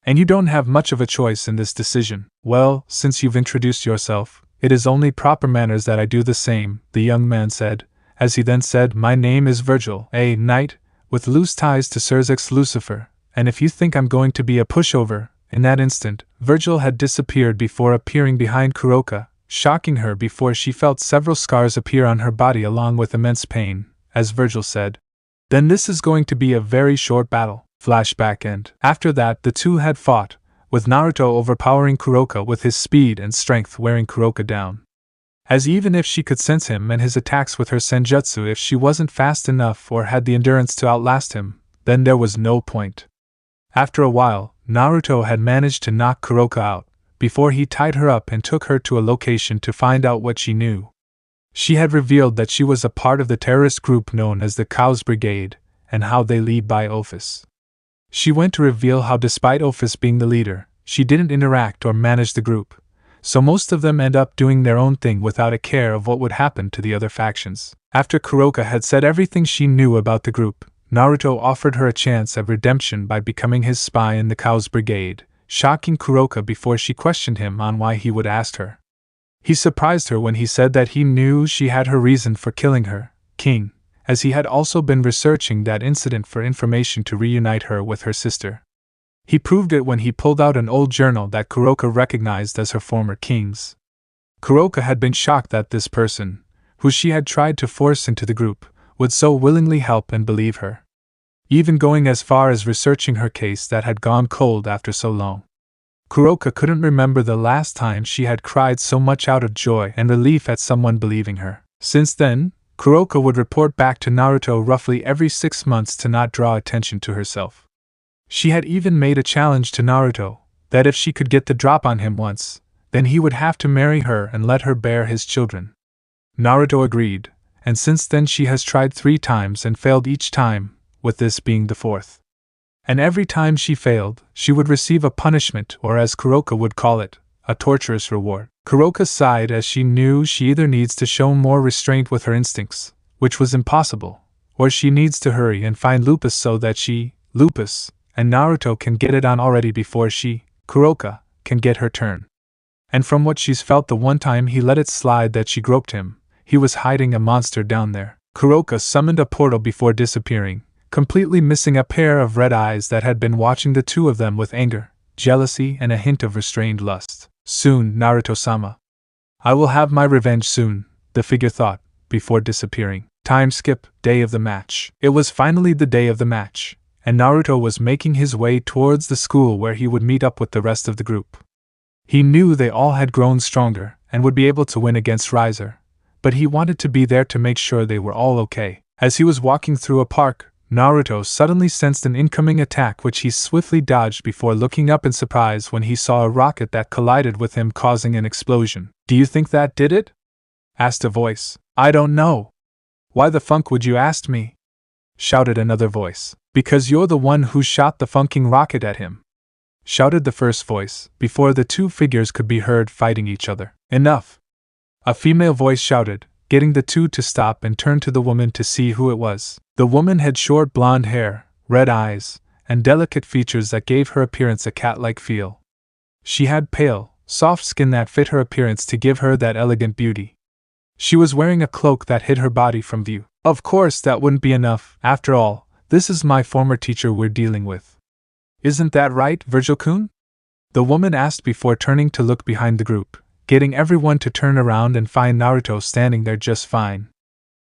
A: And you don't have much of a choice in this decision. Well, since you've introduced yourself, it is only proper manners that I do the same," the young man said, as he then said, "My name is Vergil, a knight, with loose ties to Sirzex Lucifer, and if you think I'm going to be a pushover..." In that instant, Vergil had disappeared before appearing behind Kuroka, shocking her before she felt several scars appear on her body along with immense pain. As Vergil said, "Then this is going to be a very short battle." Flashback and after that the two had fought, with Naruto overpowering Kuroka with his speed and strength wearing Kuroka down. As even if she could sense him and his attacks with her senjutsu, if she wasn't fast enough or had the endurance to outlast him, then there was no point. After a while, Naruto had managed to knock Kuroka out, before he tied her up and took her to a location to find out what she knew. She had revealed that she was a part of the terrorist group known as the Cows Brigade, and how they lead by office. She went to reveal how despite office being the leader, she didn't interact or manage the group, so most of them end up doing their own thing without a care of what would happen to the other factions. After Kuroka had said everything she knew about the group, Naruto offered her a chance of redemption by becoming his spy in the Cows Brigade, shocking Kuroka before she questioned him on why he would ask her. He surprised her when he said that he knew she had her reason for killing her, king, as he had also been researching that incident for information to reunite her with her sister. He proved it when he pulled out an old journal that Kuroka recognized as her former king's. Kuroka had been shocked that this person, who she had tried to force into the group, would so willingly help and believe her, even going as far as researching her case that had gone cold after so long. Kuroka couldn't remember the last time she had cried so much out of joy and relief at someone believing her. Since then, Kuroka would report back to Naruto roughly every 6 months to not draw attention to herself. She had even made a challenge to Naruto, that if she could get the drop on him once, then he would have to marry her and let her bear his children. Naruto agreed, and since then she has tried 3 times and failed each time, with this being the 4th. And every time she failed, she would receive a punishment, or as Kuroka would call it, a torturous reward. Kuroka sighed as she knew she either needs to show more restraint with her instincts, which was impossible, or she needs to hurry and find Lupus so that she, Lupus, and Naruto can get it on already before she, Kuroka, can get her turn. And from what she's felt the one time he let it slide that she groped him, he was hiding a monster down there. Kuroka summoned a portal before disappearing, completely missing a pair of red eyes that had been watching the two of them with anger, jealousy, and a hint of restrained lust. Soon, Naruto-sama. I will have my revenge soon, the figure thought, before disappearing. Time skip, day of the match. It was finally the day of the match, and Naruto was making his way towards the school where he would meet up with the rest of the group. He knew they all had grown stronger and would be able to win against Riser, but he wanted to be there to make sure they were all okay. As he was walking through a park, Naruto suddenly sensed an incoming attack which he swiftly dodged before looking up in surprise when he saw a rocket that collided with him, causing an explosion. "Do you think that did it?" asked a voice. "I don't know." "Why the funk would you ask me?" shouted another voice. "Because you're the one who shot the funking rocket at him," shouted the first voice, before the two figures could be heard fighting each other. "Enough!" a female voice shouted, getting the two to stop and turn to the woman to see who it was. The woman had short blonde hair, red eyes, and delicate features that gave her appearance a cat-like feel. She had pale, soft skin that fit her appearance to give her that elegant beauty. She was wearing a cloak that hid her body from view. Of course that wouldn't be enough. After all, this is my former teacher we're dealing with. "Isn't that right, Vergil-kun?" the woman asked before turning to look behind the group, getting everyone to turn around and find Naruto standing there just fine.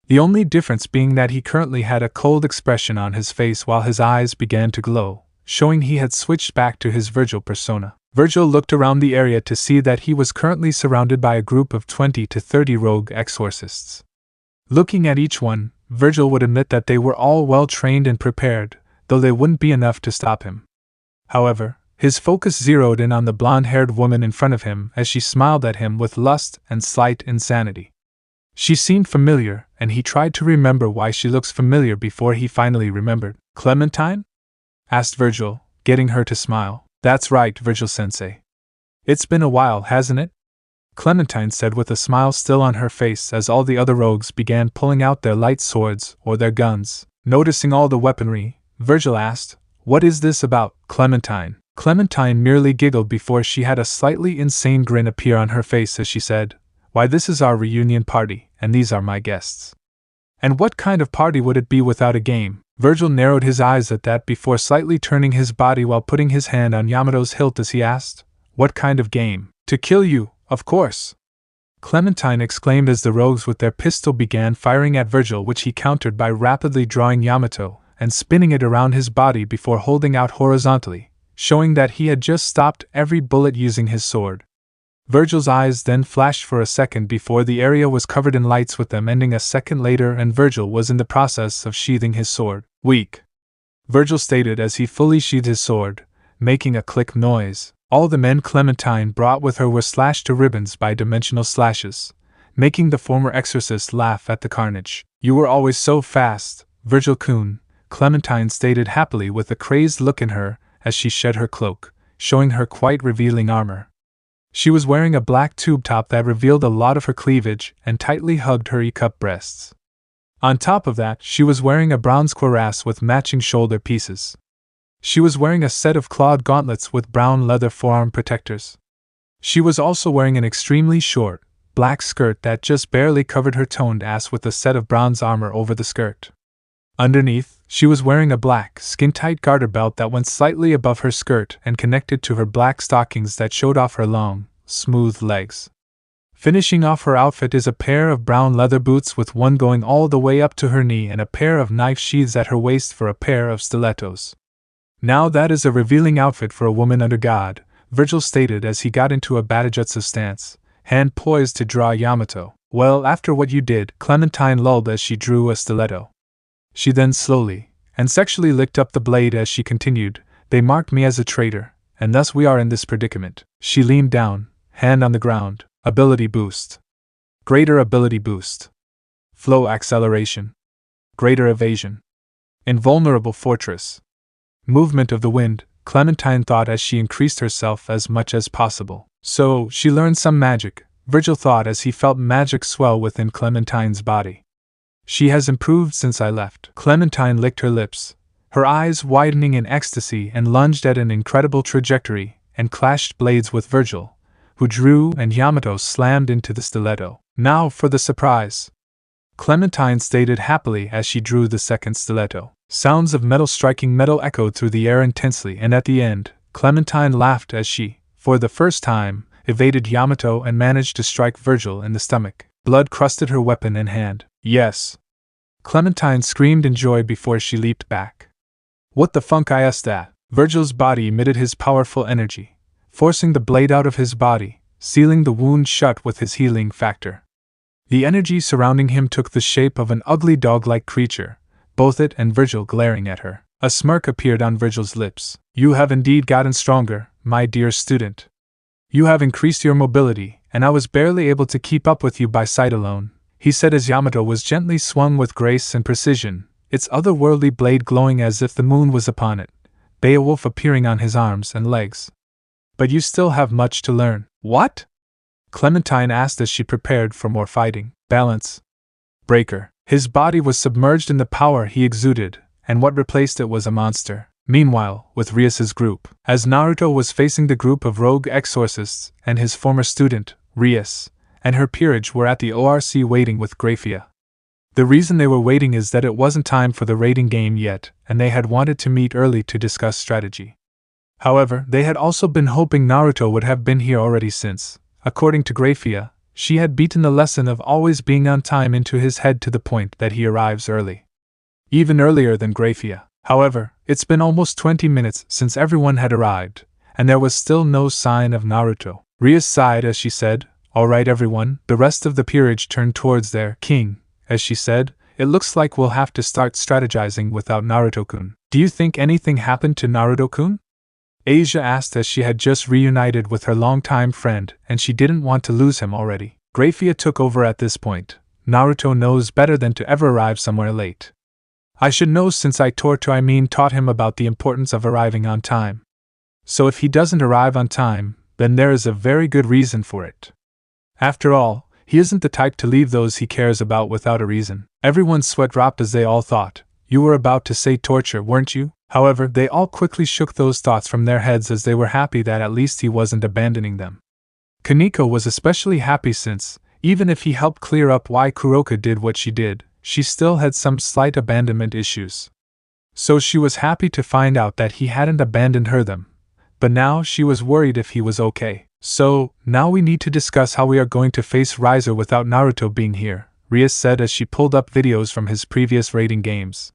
A: The only difference being that he currently had a cold expression on his face while his eyes began to glow, showing he had switched back to his Vergil persona. Vergil looked around the area to see that he was currently surrounded by a group of 20 to 30 rogue exorcists. Looking at each one, Vergil would admit that they were all well trained and prepared, though they wouldn't be enough to stop him. However, his focus zeroed in on the blonde-haired woman in front of him as she smiled at him with lust and slight insanity. She seemed familiar, and he tried to remember why she looks familiar before he finally remembered. "Clementine?" asked Vergil, getting her to smile. "That's right, Vergil-sensei. It's been a while, hasn't it?" Clementine said with a smile still on her face as all the other rogues began pulling out their light swords or their guns. Noticing all the weaponry, Vergil asked, "What is this about, Clementine?" Clementine merely giggled before she had a slightly insane grin appear on her face as she said, "Why, this is our reunion party, and these are my guests." "And what kind of party would it be without a game?" Vergil narrowed his eyes at that before slightly turning his body while putting his hand on Yamato's hilt as he asked, "What kind of game?" "To kill you, of course!" Clementine exclaimed as the rogues with their pistol began firing at Vergil, which he countered by rapidly drawing Yamato, and spinning it around his body before holding out horizontally, showing that he had just stopped every bullet using his sword. Vergil's eyes then flashed for a second before the area was covered in lights, with them ending a second later, and Vergil was in the process of sheathing his sword. Weak, Vergil stated as he fully sheathed his sword, making a click noise. All the men Clementine brought with her were slashed to ribbons by dimensional slashes, making the former exorcist laugh at the carnage. "You were always so fast, Vergil-kun," Clementine stated happily with a crazed look in her as she shed her cloak, showing her quite revealing armor. She was wearing a black tube top that revealed a lot of her cleavage and tightly hugged her E-cup breasts. On top of that, she was wearing a bronze cuirass with matching shoulder pieces. She was wearing a set of clawed gauntlets with brown leather forearm protectors. She was also wearing an extremely short, black skirt that just barely covered her toned ass with a set of bronze armor over the skirt. Underneath, she was wearing a black, skin-tight garter belt that went slightly above her skirt and connected to her black stockings that showed off her long, smooth legs. Finishing off her outfit is a pair of brown leather boots with one going all the way up to her knee and a pair of knife sheaths at her waist for a pair of stilettos. "Now that is a revealing outfit for a woman under God," Vergil stated as he got into a Batajutsu stance, hand poised to draw Yamato. "Well, after what you did," Clementine lulled as she drew a stiletto. She then slowly and sexually licked up the blade as she continued, "They marked me as a traitor, and thus we are in this predicament." She leaned down, hand on the ground. Ability boost. Greater ability boost. Flow acceleration. Greater evasion. Invulnerable fortress. Movement of the wind, Clementine thought as she increased herself as much as possible. So, she learned some magic, Vergil thought as he felt magic swell within Clementine's body. "She has improved since I left." Clementine licked her lips, her eyes widening in ecstasy, and lunged at an incredible trajectory, and clashed blades with Vergil, who drew, and Yamato slammed into the stiletto. "Now for the surprise," Clementine stated happily as she drew the second stiletto. Sounds of metal striking metal echoed through the air intensely, and at the end, Clementine laughed as she, for the first time, evaded Yamato and managed to strike Vergil in the stomach. Blood crusted her weapon and hand. "Yes!" Clementine screamed in joy before she leaped back. "What the funk is that?" Vergil's body emitted his powerful energy, forcing the blade out of his body, sealing the wound shut with his healing factor. The energy surrounding him took the shape of an ugly dog-like creature, both it and Vergil glaring at her. A smirk appeared on Vergil's lips. "You have indeed gotten stronger, my dear student. You have increased your mobility, and I was barely able to keep up with you by sight alone," he said as Yamato was gently swung with grace and precision, its otherworldly blade glowing as if the moon was upon it, Beowulf appearing on his arms and legs. "But you still have much to learn." "What?" Clementine asked as she prepared for more fighting. "Balance breaker." His body was submerged in the power he exuded, and what replaced it was a monster. Meanwhile, with Rias's group, as Naruto was facing the group of rogue exorcists, and his former student, Rias, and her peerage were at the ORC waiting with Grayfia. The reason they were waiting is that it wasn't time for the raiding game yet, and they had wanted to meet early to discuss strategy. However, they had also been hoping Naruto would have been here already since, according to Grayfia, she had beaten the lesson of always being on time into his head to the point that he arrives early. Even earlier than Grayfia. However, it's been almost 20 minutes since everyone had arrived, and there was still no sign of Naruto. Rias sighed as she said, "All right everyone." The rest of the peerage turned towards their king, as she said, "It looks like we'll have to start strategizing without Naruto-kun." "Do you think anything happened to Naruto-kun?" Asia asked as she had just reunited with her longtime friend and she didn't want to lose him already. Grayfia took over at this point. "Naruto knows better than to ever arrive somewhere late. I should know since I taught him about the importance of arriving on time. So if he doesn't arrive on time, then there is a very good reason for it. After all, he isn't the type to leave those he cares about without a reason." Everyone's sweat dropped as they all thought, "You were about to say torture, weren't you?" However, they all quickly shook those thoughts from their heads as they were happy that at least he wasn't abandoning them. Kaneko was especially happy since, even if he helped clear up why Kuroka did what she did, she still had some slight abandonment issues. So she was happy to find out that he hadn't abandoned her them. But now she was worried if he was okay. "So, now we need to discuss how we are going to face Riser without Naruto being here," Rias said as she pulled up videos from his previous raiding games.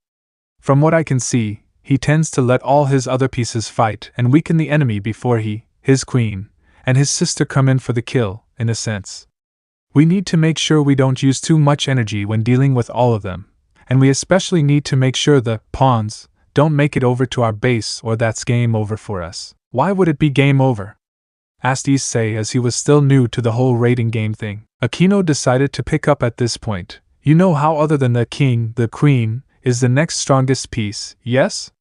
A: From what I can see, he tends to let all his other pieces fight and weaken the enemy before he, his queen, and his sister come in for the kill, in a sense. We need to make sure we don't use too much energy when dealing with all of them, and we especially need to make sure the pawns don't make it over to our base or that's game over for us. Why would it be game over? Asked Issei as he was still new to the whole raiding game thing. Akino decided to pick up at this point. You know how other than the king, the queen is the next strongest piece, yes?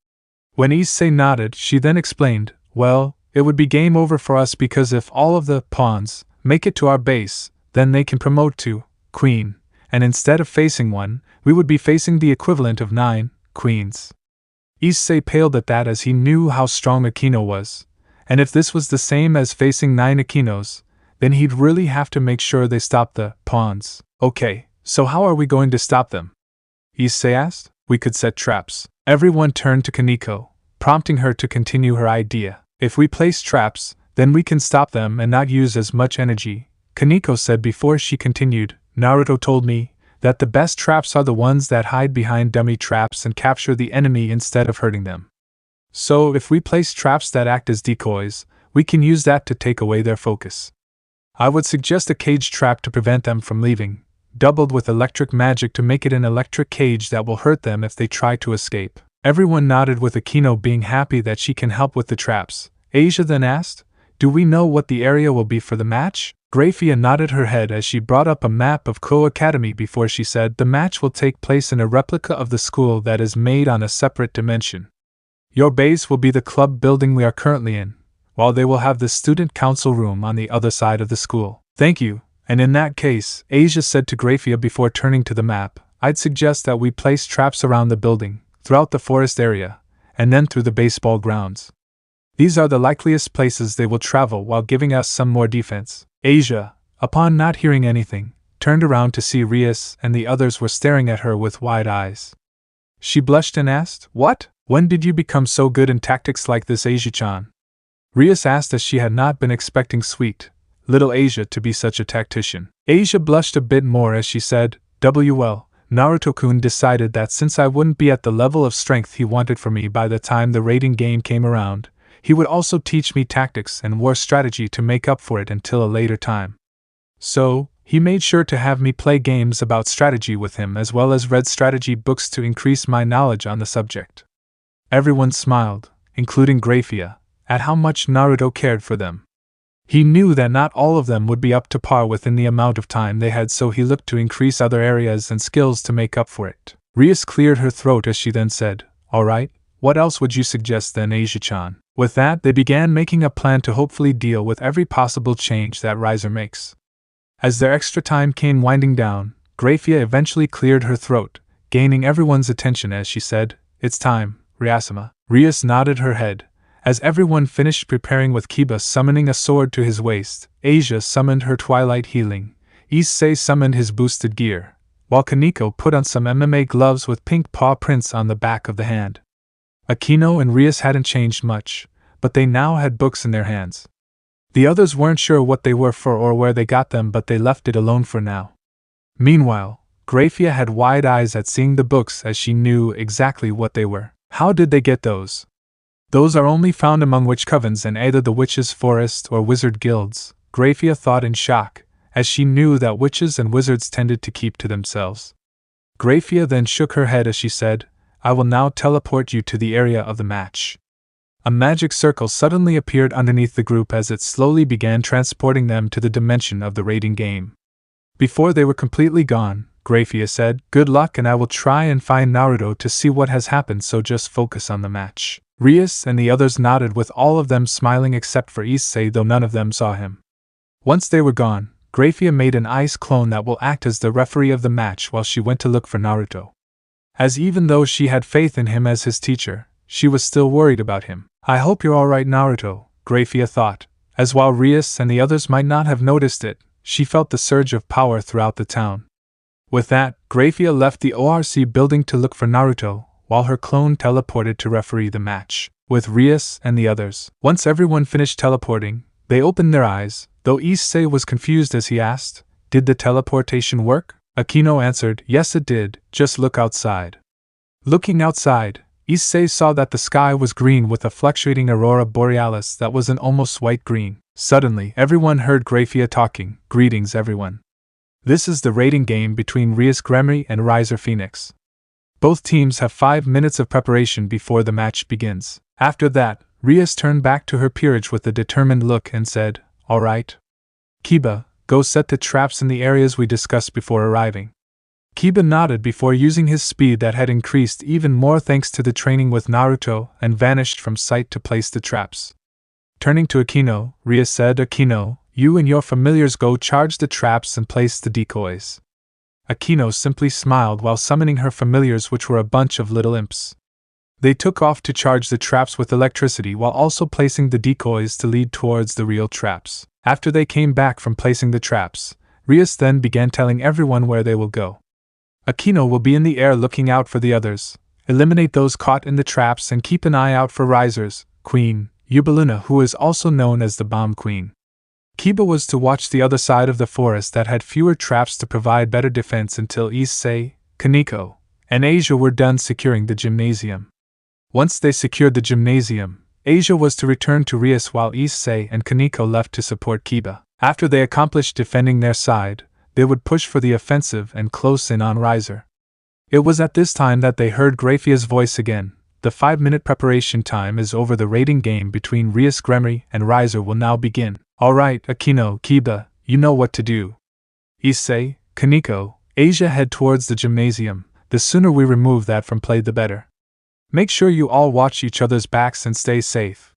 A: When Issei nodded, she then explained, well, it would be game over for us because if all of the pawns make it to our base, then they can promote to queen, and instead of facing one, we would be facing the equivalent of 9 queens. Issei paled at that as he knew how strong Akino was, and if this was the same as facing 9 Akinos, then he'd really have to make sure they stop the pawns. Okay, so how are we going to stop them? Issei asked. We could set traps. Everyone turned to Kaneko, prompting her to continue her idea. If we place traps, then we can stop them and not use as much energy, Kaneko said before she continued. Naruto told me that the best traps are the ones that hide behind dummy traps and capture the enemy instead of hurting them. So if we place traps that act as decoys, we can use that to take away their focus. I would suggest a cage trap to prevent them from leaving, doubled with electric magic to make it an electric cage that will hurt them if they try to escape. Everyone nodded with Akino being happy that she can help with the traps. Asia then asked, do we know what the area will be for the match? Grayfia nodded her head as she brought up a map of Ko Academy before she said the match will take place in a replica of the school that is made on a separate dimension. Your base will be the club building we are currently in, while they will have the student council room on the other side of the school. Thank you. And in that case, Asia said to Grayfia before turning to the map, I'd suggest that we place traps around the building, throughout the forest area, and then through the baseball grounds. These are the likeliest places they will travel while giving us some more defense. Asia, upon not hearing anything, turned around to see Rias and the others were staring at her with wide eyes. She blushed and asked, what? When did you become so good in tactics like this, Asia-chan? Rias asked as she had not been expecting sweet little Asia to be such a tactician. Asia blushed a bit more as she said, well, Naruto-kun decided that since I wouldn't be at the level of strength he wanted for me by the time the raiding game came around, he would also teach me tactics and war strategy to make up for it until a later time. So, he made sure to have me play games about strategy with him as well as read strategy books to increase my knowledge on the subject. Everyone smiled, including Grayfia, at how much Naruto cared for them. He knew that not all of them would be up to par within the amount of time they had, so he looked to increase other areas and skills to make up for it. Rias cleared her throat as she then said, alright, what else would you suggest then, Asia-chan? With that, they began making a plan to hopefully deal with every possible change that Riser makes. As their extra time came winding down, Grayfia eventually cleared her throat, gaining everyone's attention as she said, it's time, Riasama. Rias nodded her head. As everyone finished preparing with Kiba summoning a sword to his waist, Asia summoned her twilight healing, Issei summoned his boosted gear, while Kaneko put on some MMA gloves with pink paw prints on the back of the hand. Akino and Rias hadn't changed much, but they now had books in their hands. The others weren't sure what they were for or where they got them, but they left it alone for now. Meanwhile, Grayfia had wide eyes at seeing the books as she knew exactly what they were. How did they get those? Those are only found among witch covens and either the witches' forest or wizard guilds, Grayfia thought in shock, as she knew that witches and wizards tended to keep to themselves. Grayfia then shook her head as she said, I will now teleport you to the area of the match. A magic circle suddenly appeared underneath the group as it slowly began transporting them to the dimension of the raiding game. Before they were completely gone, Grayfia said, good luck and I will try and find Naruto to see what has happened, so just focus on the match. Rias and the others nodded with all of them smiling except for Issei, though none of them saw him. Once they were gone, Grayfia made an ice clone that will act as the referee of the match while she went to look for Naruto. As even though she had faith in him as his teacher, she was still worried about him. I hope you're alright, Naruto, Grayfia thought, as while Rias and the others might not have noticed it, she felt the surge of power throughout the town. With that, Grayfia left the ORC building to look for Naruto, while her clone teleported to referee the match with Rias and the others. Once everyone finished teleporting, they opened their eyes, though Issei was confused as he asked, did the teleportation work? Akino answered, yes it did, just look outside. Looking outside, Issei saw that the sky was green with a fluctuating aurora borealis that was an almost white green. Suddenly, everyone heard Grayfia talking. Greetings, everyone. This is the rating game between Rias Gremory and Riser Phoenix. Both teams have 5 minutes of preparation before the match begins. After that, Rias turned back to her peerage with a determined look and said, "All right. Kiba, go set the traps in the areas we discussed before arriving." Kiba nodded before using his speed that had increased even more thanks to the training with Naruto and vanished from sight to place the traps. Turning to Akino, Rias said, "Akino, you and your familiars go charge the traps and place the decoys." Akino simply smiled while summoning her familiars, which were a bunch of little imps. They took off to charge the traps with electricity while also placing the decoys to lead towards the real traps. After they came back from placing the traps, Rias then began telling everyone where they will go. Akino will be in the air looking out for the others, eliminate those caught in the traps and keep an eye out for risers, Queen Yubaluna, who is also known as the Bomb Queen. Kiba was to watch the other side of the forest that had fewer traps to provide better defense until Issei, Kaneko, and Asia were done securing the gymnasium. Once they secured the gymnasium, Asia was to return to Rias while Issei and Kaneko left to support Kiba. After they accomplished defending their side, they would push for the offensive and close in on Riser. It was at this time that they heard Grayfia's voice again. The 5-minute preparation time is over. The rating game between Rias Gremory and Riser will now begin. Alright, Akino, Kiba, you know what to do. Issei, Kaneko, Asia, head towards the gymnasium. The sooner we remove that from play the better. Make sure you all watch each other's backs and stay safe.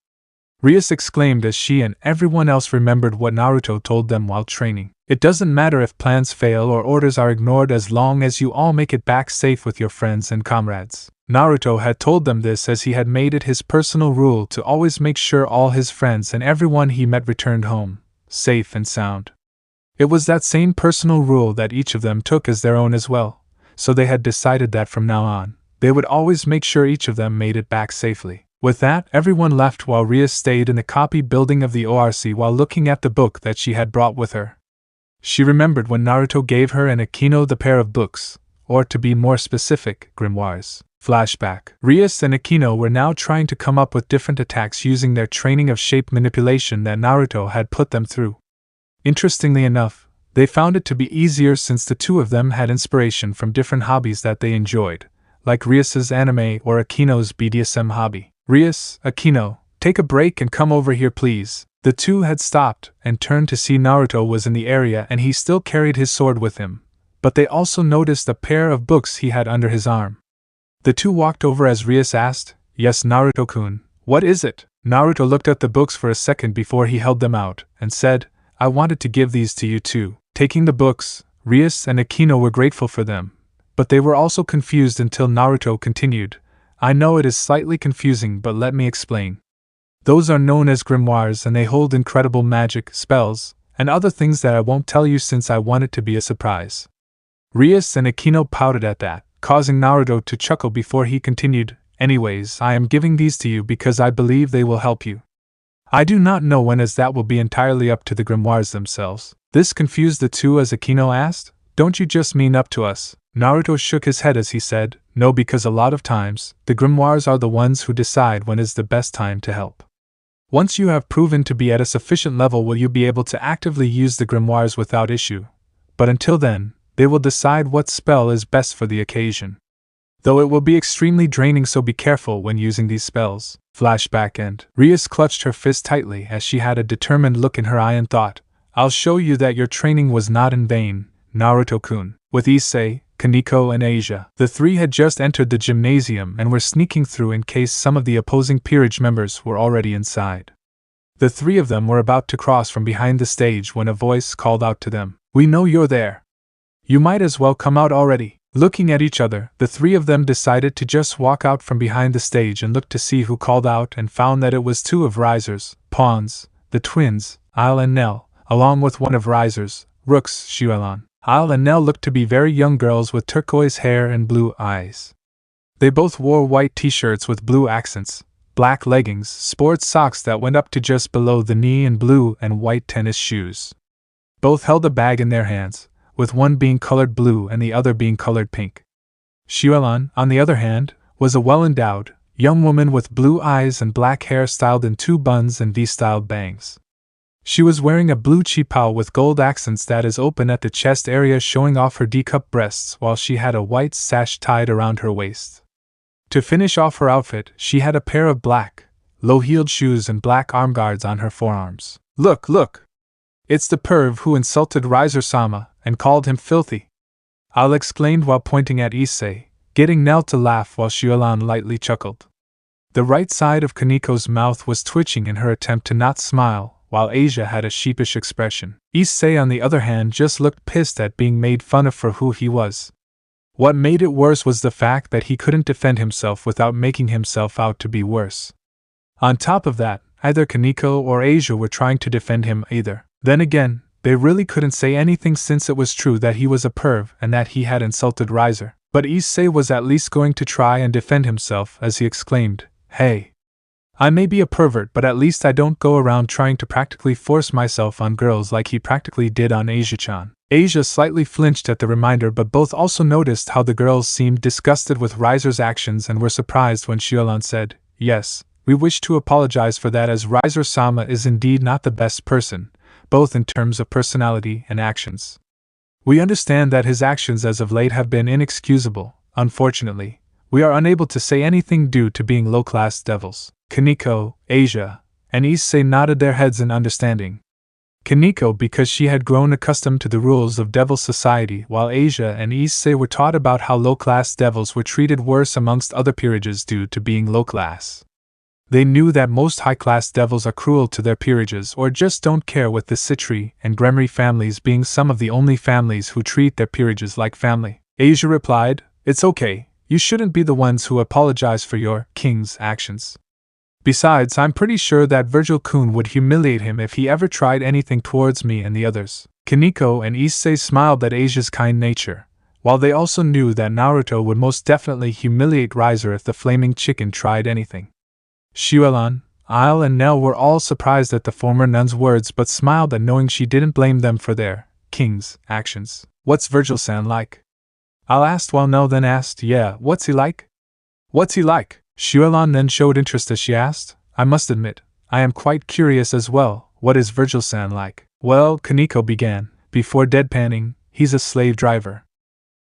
A: Rias exclaimed as she and everyone else remembered what Naruto told them while training. It doesn't matter if plans fail or orders are ignored as long as you all make it back safe with your friends and comrades. Naruto had told them this as he had made it his personal rule to always make sure all his friends and everyone he met returned home, safe and sound. It was that same personal rule that each of them took as their own as well, so they had decided that from now on, they would always make sure each of them made it back safely. With that, everyone left while Rias stayed in the copy building of the ORC while looking at the book that she had brought with her. She remembered when Naruto gave her and Akino the pair of books, or to be more specific, grimoires. Flashback. Rias and Akino were now trying to come up with different attacks using their training of shape manipulation that Naruto had put them through. Interestingly enough, they found it to be easier since the two of them had inspiration from different hobbies that they enjoyed, like Rias's anime or Akino's BDSM hobby. Rias, Akino, take a break and come over here please. The two had stopped and turned to see Naruto was in the area and he still carried his sword with him, but they also noticed a pair of books he had under his arm. The two walked over as Rias asked, "Yes, Naruto-kun, what is it?" Naruto looked at the books for a second before he held them out and said, "I wanted to give these to you too." Taking the books, Rias and Akino were grateful for them, but they were also confused until Naruto continued, "I know it is slightly confusing, but let me explain. Those are known as grimoires and they hold incredible magic, spells, and other things that I won't tell you since I want it to be a surprise." Rias and Akino pouted at that, causing Naruto to chuckle before he continued, "Anyways, I am giving these to you because I believe they will help you. I do not know when, as that will be entirely up to the grimoires themselves." This confused the two as Akino asked, "Don't you just mean up to us?" Naruto shook his head as he said, "No, because a lot of times, the grimoires are the ones who decide when is the best time to help. Once you have proven to be at a sufficient level will you be able to actively use the grimoires without issue, but until then, they will decide what spell is best for the occasion. Though it will be extremely draining, so be careful when using these spells." Flashback end. Rias clutched her fist tightly as she had a determined look in her eye and thought, "I'll show you that your training was not in vain, Naruto-kun." With Issei, Kaneko and Asia, the three had just entered the gymnasium and were sneaking through in case some of the opposing peerage members were already inside. The three of them were about to cross from behind the stage when a voice called out to them, "We know you're there. You might as well come out already." Looking at each other, the three of them decided to just walk out from behind the stage and look to see who called out and found that it was two of Riser's pawns, the twins, Isle and Nell, along with one of Riser's rooks, Shuelan. Isle and Nell looked to be very young girls with turquoise hair and blue eyes. They both wore white t-shirts with blue accents, black leggings, sports socks that went up to just below the knee, and blue and white tennis shoes. Both held a bag in their hands, with one being colored blue and the other being colored pink. Shuelan, on the other hand, was a well-endowed, young woman with blue eyes and black hair styled in 2 buns and V-styled bangs. She was wearing a blue chipao with gold accents that is open at the chest area showing off her D-cup breasts while she had a white sash tied around her waist. To finish off her outfit, she had a pair of black, low-heeled shoes and black arm guards on her forearms. Look, look! It's the perv who insulted Riser-sama and called him filthy. Al exclaimed while pointing at Issei, getting Nell to laugh while Xiaolan lightly chuckled. The right side of Kaniko's mouth was twitching in her attempt to not smile, while Asia had a sheepish expression. Issei, on the other hand, just looked pissed at being made fun of for who he was. What made it worse was the fact that he couldn't defend himself without making himself out to be worse. On top of that, either Kaniko or Asia were trying to defend him either. Then again, they really couldn't say anything since it was true that he was a perv and that he had insulted Riser. But Issei was at least going to try and defend himself as he exclaimed, "Hey! I may be a pervert, but at least I don't go around trying to practically force myself on girls like he practically did on Asia-chan." Asia slightly flinched at the reminder, but both also noticed how the girls seemed disgusted with Riser's actions and were surprised when Xiaolan said, "Yes, we wish to apologize for that, as Riser-sama is indeed not the best person, both in terms of personality and actions. We understand that his actions as of late have been inexcusable. Unfortunately, we are unable to say anything due to being low-class devils." Kaniko, Asia, and Issei nodded their heads in understanding. Kaniko because she had grown accustomed to the rules of devil society, while Asia and Issei were taught about how low-class devils were treated worse amongst other peerages due to being low-class. They knew that most high-class devils are cruel to their peerages or just don't care, with the Citri and Gremory families being some of the only families who treat their peerages like family. Asia replied, "It's okay, you shouldn't be the ones who apologize for your king's actions. Besides, I'm pretty sure that Vergil-kun would humiliate him if he ever tried anything towards me and the others." Kaniko and Issei smiled at Asia's kind nature, while they also knew that Naruto would most definitely humiliate Riser if the flaming chicken tried anything. Xiaolan, Isle and Nell were all surprised at the former nun's words but smiled at knowing she didn't blame them for their king's actions. "What's Vergil-san like?" Al asked, while Nell then asked, "Yeah, what's he like?" "What's he like?" Xiaolan then showed interest as she asked, "I must admit, I am quite curious as well. What is Vergil-san like?" "Well," Kaniko began, before deadpanning, "he's a slave driver.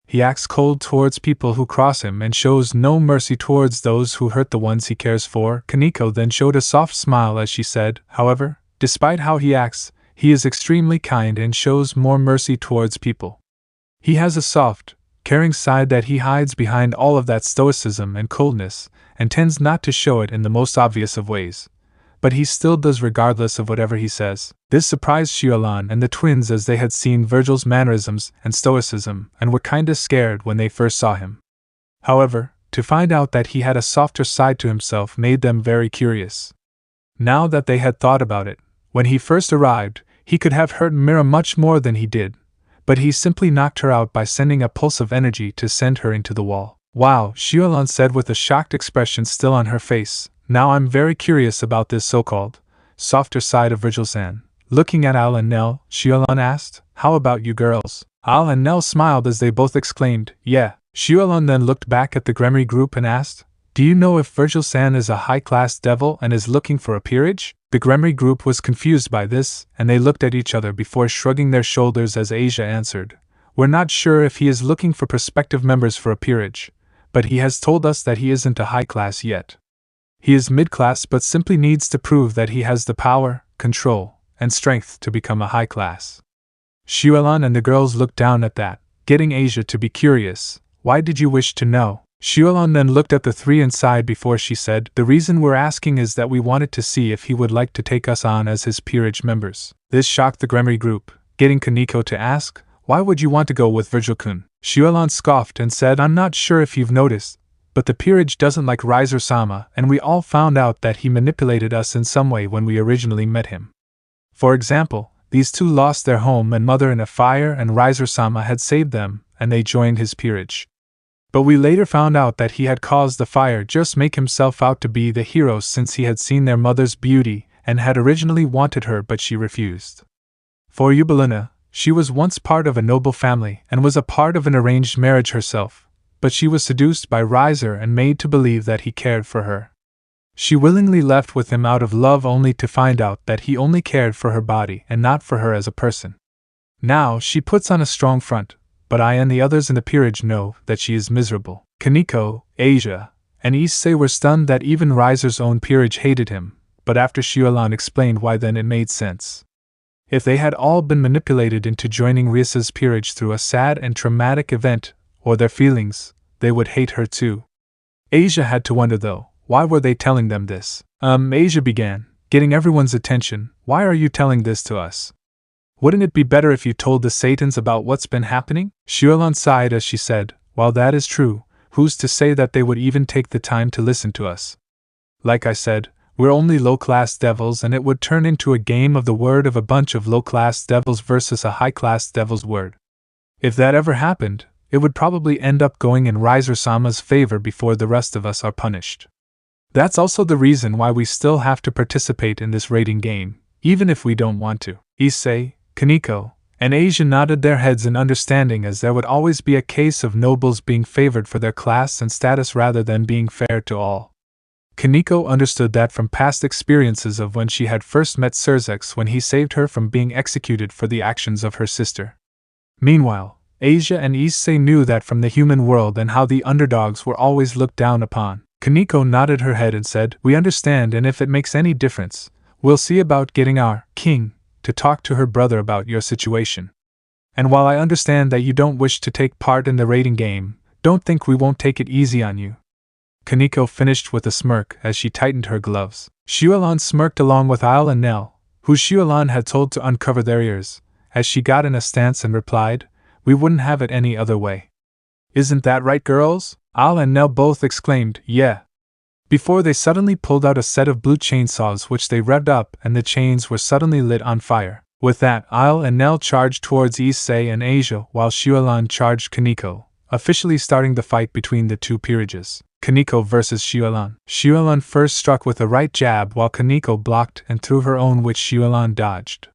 A: He acts cold towards people who cross him and shows no mercy towards those who hurt the ones he cares for." Kaniko then showed a soft smile as she said, "However, despite how he acts, he is extremely kind and shows more mercy towards people. He has a soft, caring side that he hides behind all of that stoicism and coldness, and tends not to show it in the most obvious of ways. But he still does regardless of whatever he says." This surprised Xiaolan and the twins, as they had seen Vergil's mannerisms and stoicism and were kinda scared when they first saw him. However, to find out that he had a softer side to himself made them very curious. Now that they had thought about it, when he first arrived, he could have hurt Mira much more than he did, but he simply knocked her out by sending a pulse of energy to send her into the wall. "Wow," Xiaolan said with a shocked expression still on her face. "Now I'm very curious about this so-called softer side of Vergil-san." Looking at Al and Nell, Xiaolan asked, "How about you girls?" Al and Nell smiled as they both exclaimed, "Yeah." Xiaolan then looked back at the Gremory group and asked, "Do you know if Vergil-san is a high-class devil and is looking for a peerage?" The Gremory group was confused by this, and they looked at each other before shrugging their shoulders as Asia answered, "We're not sure if he is looking for prospective members for a peerage, but he has told us that he isn't a high class yet. He is mid-class but simply needs to prove that he has the power, control, and strength to become a high class." Xiaolan and the girls looked down at that, getting Asia to be curious. "Why did you wish to know?" Xiaolan then looked at the three and sighed before she said, "The reason we're asking is that we wanted to see if he would like to take us on as his peerage members." This shocked the Gremory group, getting Kaniko to ask, "Why would you want to go with Vergil-kun?" Xiaolan scoffed and said, "I'm not sure if you've noticed, but the peerage doesn't like Riser-sama, and we all found out that he manipulated us in some way when we originally met him. For example, these two lost their home and mother in a fire, and Riser-sama had saved them, and they joined his peerage. But we later found out that he had caused the fire just make himself out to be the hero, since he had seen their mother's beauty and had originally wanted her, but she refused. For Eubelina, she was once part of a noble family and was a part of an arranged marriage herself, but she was seduced by Riser and made to believe that he cared for her. She willingly left with him out of love only to find out that he only cared for her body and not for her as a person. Now she puts on a strong front, but I and the others in the peerage know that she is miserable. Kaneko, Asia, and Issei were stunned that even Riser's own peerage hated him, but after Shuolan explained why, then it made sense. If they had all been manipulated into joining Rias's peerage through a sad and traumatic event, or their feelings, they would hate her too. Asia had to wonder though, why were they telling them this? Asia began, getting everyone's attention. Why are you telling this to us? Wouldn't it be better if you told the Satans about what's been happening? Shuolan sighed as she said, while that is true, who's to say that they would even take the time to listen to us? Like I said, we're only low-class devils, and it would turn into a game of the word of a bunch of low-class devils versus a high-class devil's word. If that ever happened, it would probably end up going in Riser-sama's favor before the rest of us are punished. That's also the reason why we still have to participate in this rating game, even if we don't want to. Issei, Kaneko, and Asia nodded their heads in understanding, as there would always be a case of nobles being favored for their class and status rather than being fair to all. Kaneko understood that from past experiences of when she had first met Surzex when he saved her from being executed for the actions of her sister. Meanwhile, Asia and Issei knew that from the human world and how the underdogs were always looked down upon. Kaneko nodded her head and said, "We understand, and if it makes any difference, we'll see about getting our king to talk to her brother about your situation. And while I understand that you don't wish to take part in the raiding game, don't think we won't take it easy on you." Kaneko finished with a smirk as she tightened her gloves. Shuolan smirked along with Isle and Nell, who Shuolan had told to uncover their ears, as she got in a stance and replied, "We wouldn't have it any other way. Isn't that right, girls?" Isle and Nell both exclaimed, "Yeah," before they suddenly pulled out a set of blue chainsaws which they revved up, and the chains were suddenly lit on fire. With that, Isle and Nell charged towards Issei and Asia while Shuolan charged Kaneko, officially starting the fight between the two peerages. Kaneko versus Shuolan. Shuolan first struck with a right jab while Kaneko blocked and threw her own, which Shuolan dodged.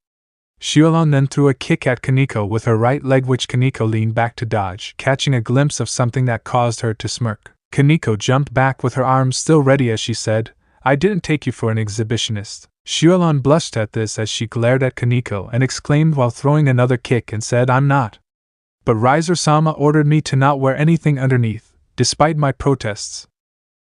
A: Shuolan then threw a kick at Kaneko with her right leg, which Kaneko leaned back to dodge, catching a glimpse of something that caused her to smirk. Kaneko jumped back with her arms still ready as she said, "I didn't take you for an exhibitionist." Shuolan blushed at this as she glared at Kaneko and exclaimed while throwing another kick and said, "I'm not. But Riser-sama ordered me to not wear anything underneath. Despite my protests,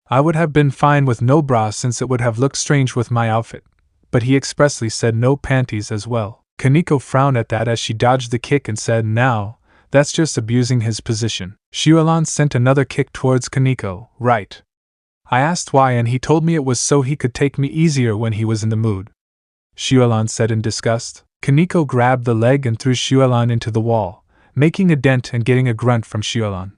A: I would have been fine with no bra since it would have looked strange with my outfit, but he expressly said no panties as well." Kaneko frowned at that as she dodged the kick and said, "Now, that's just abusing his position." Shuolan sent another kick towards Kaneko. "Right. I asked why and he told me it was so he could take me easier when he was in the mood," Shuolan said in disgust. Kaneko grabbed the leg and threw Shuolan into the wall, making a dent and getting a grunt from Shuolan.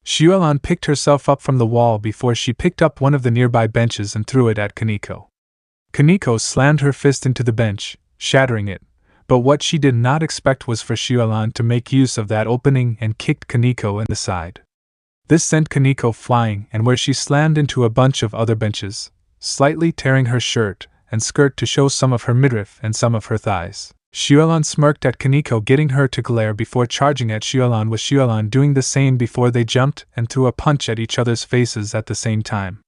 A: Shuolan picked herself up from the wall before she picked up one of the nearby benches and threw it at Kaneko. Kaneko slammed her fist into the bench, shattering it, but what she did not expect was for Shuolan to make use of that opening and kicked Kaneko in the side. This sent Kaneko flying, and where she slammed into a bunch of other benches, slightly tearing her shirt and skirt to show some of her midriff and some of her thighs. Shuolan smirked at Kaneko, getting her to glare before charging at Shuolan, with Shuolan doing the same before they jumped and threw a punch at each other's faces at the same time.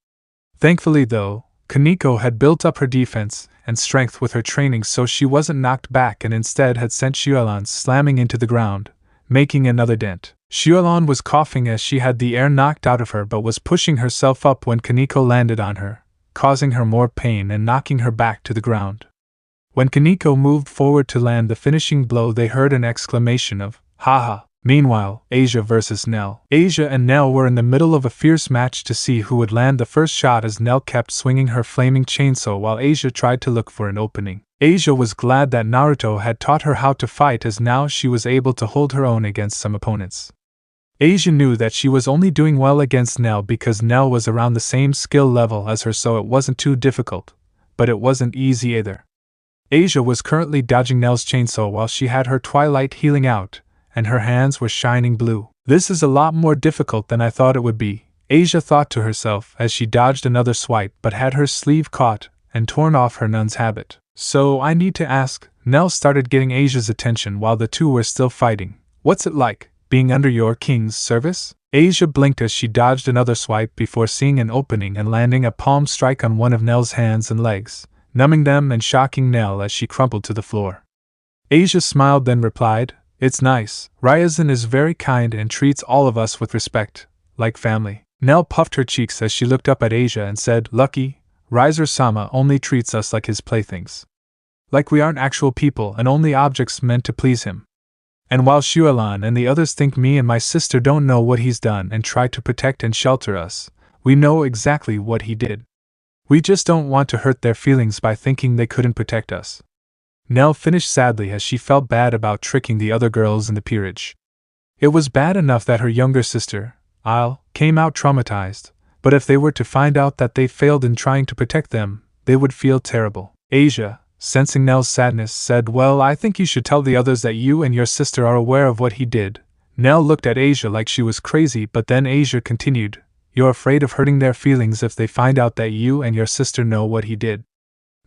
A: Thankfully though, Kaneko had built up her defense and strength with her training, so she wasn't knocked back and instead had sent Shuolan slamming into the ground, making another dent. Shuolan was coughing as she had the air knocked out of her but was pushing herself up when Kaneko landed on her, causing her more pain and knocking her back to the ground. When Kaneko moved forward to land the finishing blow, they heard an exclamation of, "Haha!" Meanwhile, Asia versus Nell. Asia and Nell were in the middle of a fierce match to see who would land the first shot, as Nell kept swinging her flaming chainsaw while Asia tried to look for an opening. Asia was glad that Naruto had taught her how to fight, as now she was able to hold her own against some opponents. Asia knew that she was only doing well against Nell because Nell was around the same skill level as her, so it wasn't too difficult, but it wasn't easy either. Asia was currently dodging Nell's chainsaw while she had her twilight healing out, and her hands were shining blue. "This is a lot more difficult than I thought it would be," Asia thought to herself as she dodged another swipe but had her sleeve caught and torn off her nun's habit. "So I need to ask," Nell started getting Asia's attention while the two were still fighting, "what's it like being under your king's service? Asia blinked as she dodged another swipe before seeing an opening and landing a palm strike on one of Nell's hands and legs, numbing them and shocking Nell as she crumpled to the floor. Asia smiled then replied, "It's nice. Ryazan is very kind and treats all of us with respect, like family." Nell puffed her cheeks as she looked up at Asia and said, "Lucky, Riser-sama only treats us like his playthings. Like we aren't actual people and only objects meant to please him. And while Shualan and the others think me and my sister don't know what he's done and try to protect and shelter us, we know exactly what he did. We just don't want to hurt their feelings by thinking they couldn't protect us." Nell finished sadly as she felt bad about tricking the other girls in the peerage. It was bad enough that her younger sister, Il, came out traumatized, but if they were to find out that they failed in trying to protect them, they would feel terrible. Asia, sensing Nell's sadness, said, "Well, I think you should tell the others that you and your sister are aware of what he did." Nell looked at Asia like she was crazy, but then Asia continued, "You're afraid of hurting their feelings if they find out that you and your sister know what he did."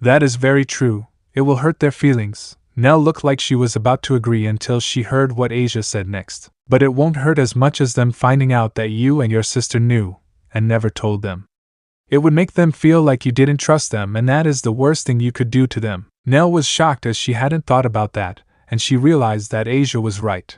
A: "That is very true. It will hurt their feelings." Nell looked like she was about to agree until she heard what Asia said next. "But it won't hurt as much as them finding out that you and your sister knew, and never told them. It would make them feel like you didn't trust them, and that is the worst thing you could do to them." Nell was shocked as she hadn't thought about that, and she realized that Asia was right.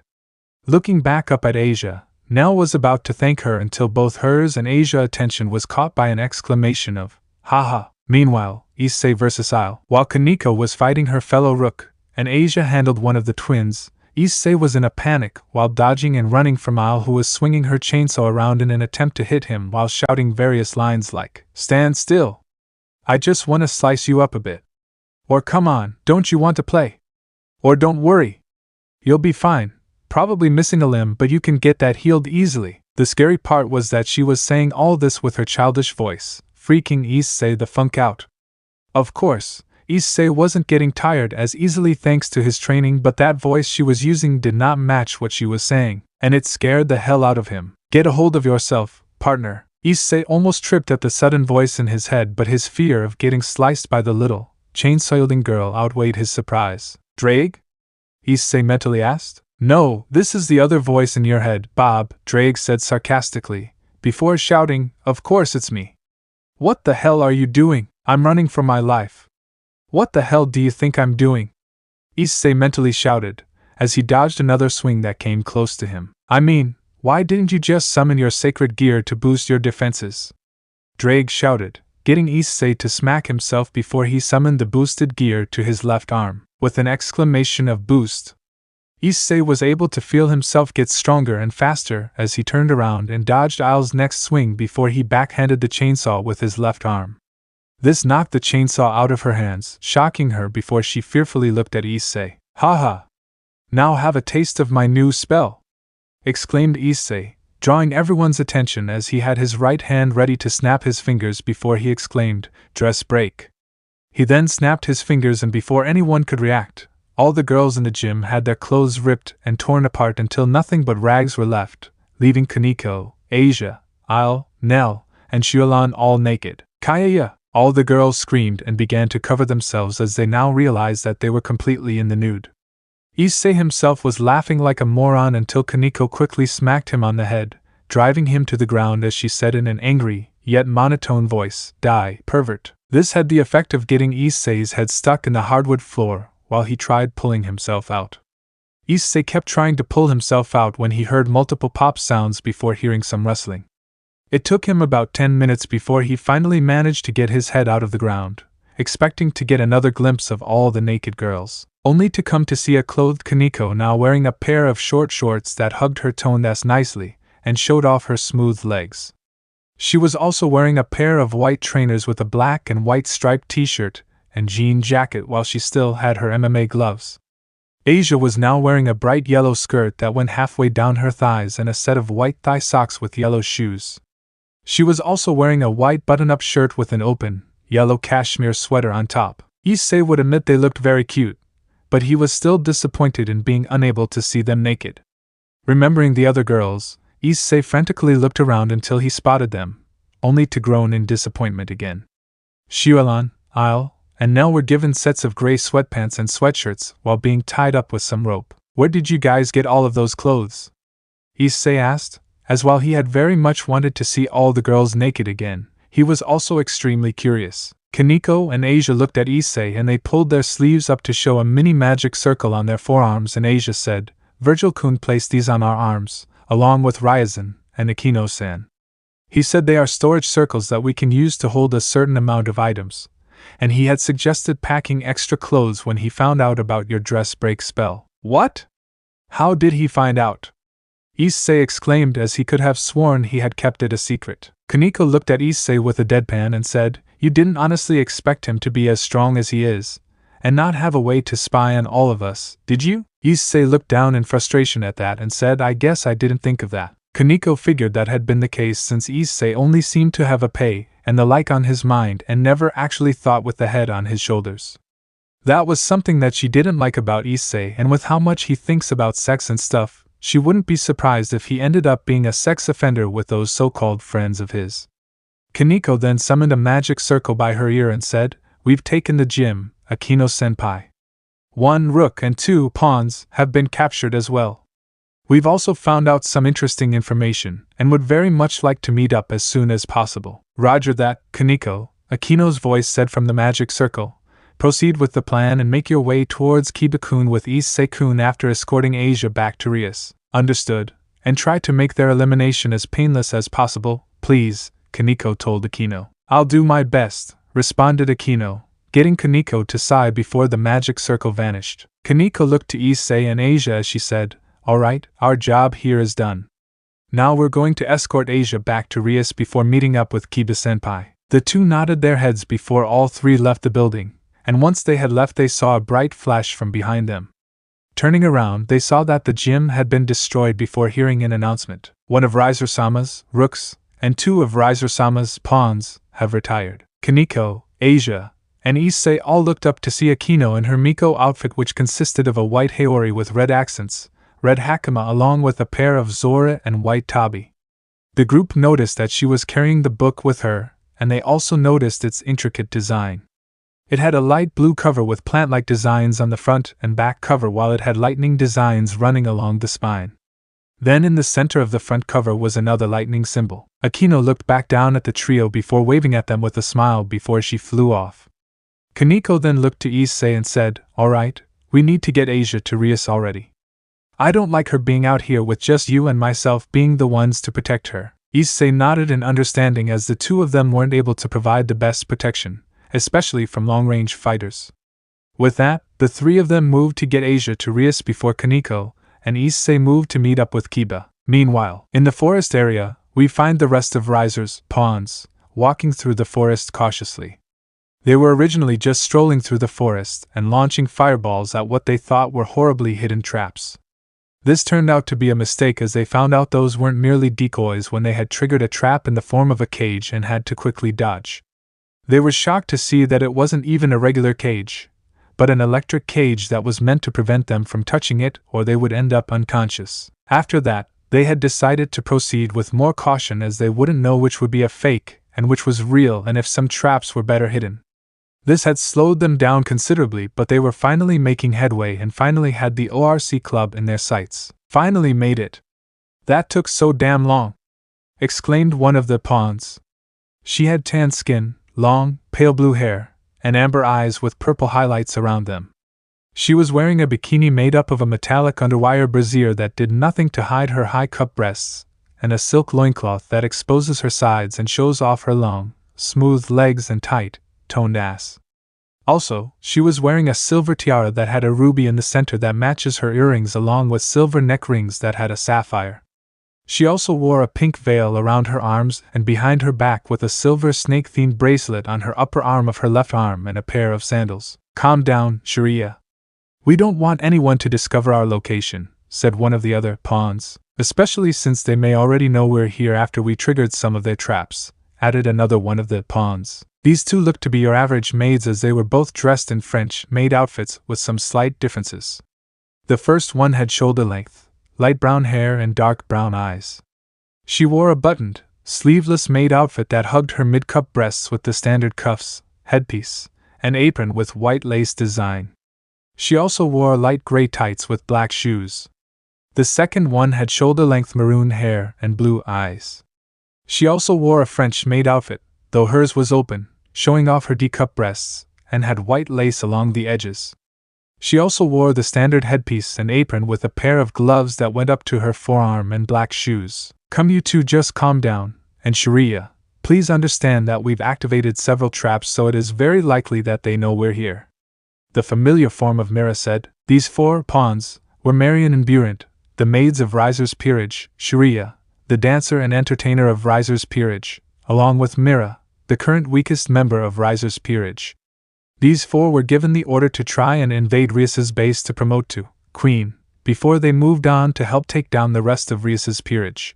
A: Looking back up at Asia, Nell was about to thank her until both hers and Asia's attention was caught by an exclamation of, "Haha!" Meanwhile, Issei vs. Isle. While Kaneko was fighting her fellow Rook, and Asia handled one of the twins, Issei was in a panic while dodging and running from Isle, who was swinging her chainsaw around in an attempt to hit him while shouting various lines like, "Stand still! I just want to slice you up a bit." Or "Come on, don't you want to play?" Or "Don't worry. You'll be fine, probably missing a limb but you can get that healed easily." The scary part was that she was saying all this with her childish voice, freaking Issei the funk out. Of course, Issei wasn't getting tired as easily thanks to his training, but that voice she was using did not match what she was saying, and it scared the hell out of him. "Get a hold of yourself, partner." Issei almost tripped at the sudden voice in his head, but his fear of getting sliced by the little, chainsaw-wielding girl outweighed his surprise. "Drake?" Issei mentally asked. "No, this is the other voice in your head, Bob," Drake said sarcastically, before shouting, "Of course it's me. What the hell are you doing? I'm running for my life." "What the hell do you think I'm doing?" Issei mentally shouted, as he dodged another swing that came close to him. "I mean, why didn't you just summon your sacred gear to boost your defenses?" Drake shouted, getting Issei to smack himself before he summoned the boosted gear to his left arm. With an exclamation of "boost!" Issei was able to feel himself get stronger and faster as he turned around and dodged Isle's next swing before he backhanded the chainsaw with his left arm. This knocked the chainsaw out of her hands, shocking her before she fearfully looked at Issei. "Haha! Now have a taste of my new spell!" exclaimed Issei, drawing everyone's attention as he had his right hand ready to snap his fingers before he exclaimed, "Dress break!" He then snapped his fingers, and before anyone could react, all the girls in the gym had their clothes ripped and torn apart until nothing but rags were left, leaving Kaneko, Asia, Isle, Nell, and Shualan all naked. "Kaya!" All the girls screamed and began to cover themselves as they now realized that they were completely in the nude. Issei himself was laughing like a moron until Kaneko quickly smacked him on the head, driving him to the ground as she said in an angry, yet monotone voice, "Die, pervert." This had the effect of getting Issei's head stuck in the hardwood floor while he tried pulling himself out. Issei kept trying to pull himself out when he heard multiple pop sounds before hearing some rustling. It took him about 10 minutes before he finally managed to get his head out of the ground, expecting to get another glimpse of all the naked girls, only to come to see a clothed Kaneko now wearing a pair of short shorts that hugged her toned ass nicely and showed off her smooth legs. She was also wearing a pair of white trainers with a black and white striped t-shirt and jean jacket while she still had her MMA gloves. Asia was now wearing a bright yellow skirt that went halfway down her thighs and a set of white thigh socks with yellow shoes. She was also wearing a white button-up shirt with an open, yellow cashmere sweater on top. Issei would admit they looked very cute, but he was still disappointed in being unable to see them naked. Remembering the other girls, Issei frantically looked around until he spotted them, only to groan in disappointment again. Shualan, Isle, and Nell were given sets of gray sweatpants and sweatshirts while being tied up with some rope. "Where did you guys get all of those clothes?" Issei asked, as while he had very much wanted to see all the girls naked again, he was also extremely curious. Kaneko and Asia looked at Issei and they pulled their sleeves up to show a mini magic circle on their forearms, and Asia said, Vergil-kun placed these on our arms, along with Ryazan and Akino-san. He said they are storage circles that we can use to hold a certain amount of items, and he had suggested packing extra clothes when he found out about your dress break spell. What? How did he find out? Issei exclaimed, as he could have sworn he had kept it a secret. Kaneko looked at Issei with a deadpan and said, You didn't honestly expect him to be as strong as he is, and not have a way to spy on all of us, did you? Issei looked down in frustration at that and said, I guess I didn't think of that. Kaneko figured that had been the case, since Issei only seemed to have a pay and the like on his mind and never actually thought with the head on his shoulders. That was something that she didn't like about Issei, and with how much he thinks about sex and stuff, she wouldn't be surprised if he ended up being a sex offender with those so-called friends of his. Kaneko then summoned a magic circle by her ear and said, We've taken the gym, Akino-senpai. 1 rook and 2 pawns have been captured as well. We've also found out some interesting information, and would very much like to meet up as soon as possible. Roger that, Kaneko, Akino's voice said from the magic circle. Proceed with the plan and make your way towards Kiba-kun with Issei-kun after escorting Asia back to Rias. Understood, and try to make their elimination as painless as possible, please, Kaneko told Akino. I'll do my best, responded Akino, getting Kaneko to sigh before the magic circle vanished. Kaneko looked to Issei and Asia as she said, Alright, our job here is done. Now we're going to escort Asia back to Rias before meeting up with Kiba-senpai. The two nodded their heads before all three left the building, and once they had left they saw a bright flash from behind them. Turning around, they saw that the gym had been destroyed before hearing an announcement. 1 of Riser-sama's rooks and 2 of Riser-sama's pawns have retired. Kaneko, Asia, and Issei all looked up to see Akino in her Miko outfit, which consisted of a white haori with red accents, red hakama along with a pair of zora and white tabi. The group noticed that she was carrying the book with her, and they also noticed its intricate design. It had a light blue cover with plant-like designs on the front and back cover, while it had lightning designs running along the spine. Then in the center of the front cover was another lightning symbol. Akino looked back down at the trio before waving at them with a smile before she flew off. Kaneko then looked to Issei and said, Alright, we need to get Asia to Rias already. I don't like her being out here with just you and myself being the ones to protect her. Issei nodded in understanding, as the two of them weren't able to provide the best protection, especially from long-range fighters. With that, the three of them moved to get Asia to Rias before Kaneko and Issei moved to meet up with Kiba. Meanwhile, in the forest area, we find the rest of Riser's pawns walking through the forest cautiously. They were originally just strolling through the forest and launching fireballs at what they thought were horribly hidden traps. This turned out to be a mistake, as they found out those weren't merely decoys when they had triggered a trap in the form of a cage and had to quickly dodge. They were shocked to see that it wasn't even a regular cage, but an electric cage that was meant to prevent them from touching it or they would end up unconscious. After that, they had decided to proceed with more caution, as they wouldn't know which would be a fake and which was real, and if some traps were better hidden. This had slowed them down considerably, but they were finally making headway and finally had the ORC club in their sights. Finally made it. That took so damn long, exclaimed one of the pawns. She had tan skin, long, pale blue hair, and amber eyes with purple highlights around them. She was wearing a bikini made up of a metallic underwire brassiere that did nothing to hide her high-cup breasts, and a silk loincloth that exposes her sides and shows off her long, smooth legs and tight, toned ass. Also, she was wearing a silver tiara that had a ruby in the center that matches her earrings, along with silver neck rings that had a sapphire. She also wore a pink veil around her arms and behind her back, with a silver snake-themed bracelet on her upper arm of her left arm and a pair of sandals. Calm down, Sharia. We don't want anyone to discover our location, said one of the other pawns, especially since they may already know we're here after we triggered some of their traps, added another one of the pawns. These two looked to be your average maids, as they were both dressed in French maid outfits with some slight differences. The first one had shoulder-length, light brown hair and dark brown eyes. She wore a buttoned, sleeveless maid outfit that hugged her mid-cup breasts with the standard cuffs, headpiece, and apron with white lace design. She also wore light gray tights with black shoes. The second one had shoulder-length maroon hair and blue eyes. She also wore a French-maid outfit, though hers was open, showing off her D-cup breasts, and had white lace along the edges. She also wore the standard headpiece and apron with a pair of gloves that went up to her forearm and black shoes. Come, you two, just calm down, and Sharia, please understand that we've activated several traps, so it is very likely that they know we're here. The familiar form of Mira said. These 4 pawns were Marion and Burent, the maids of Riser's peerage, Sharia, the dancer and entertainer of Riser's peerage, along with Mira, the current weakest member of Riser's peerage. These 4 were given the order to try and invade Rias's base to promote to Queen, before they moved on to help take down the rest of Rias's peerage.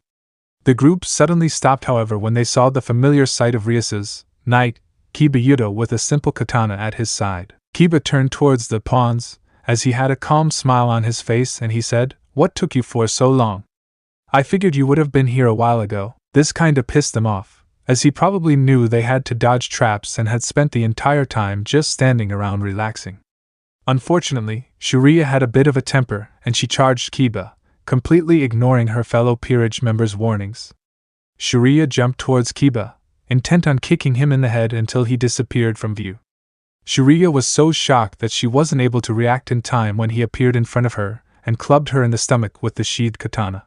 A: The group suddenly stopped, however, when they saw the familiar sight of Rias's knight, Kiba Yudo, with a simple katana at his side. Kiba turned towards the pawns, as he had a calm smile on his face, and he said, "What took you for so long? I figured you would have been here a while ago." This kinda pissed them off, as he probably knew they had to dodge traps and had spent the entire time just standing around relaxing. Unfortunately, Sharia had a bit of a temper, and she charged Kiba, completely ignoring her fellow peerage members' warnings. Sharia jumped towards Kiba, intent on kicking him in the head until he disappeared from view. Sharia was so shocked that she wasn't able to react in time when he appeared in front of her and clubbed her in the stomach with the sheathed katana.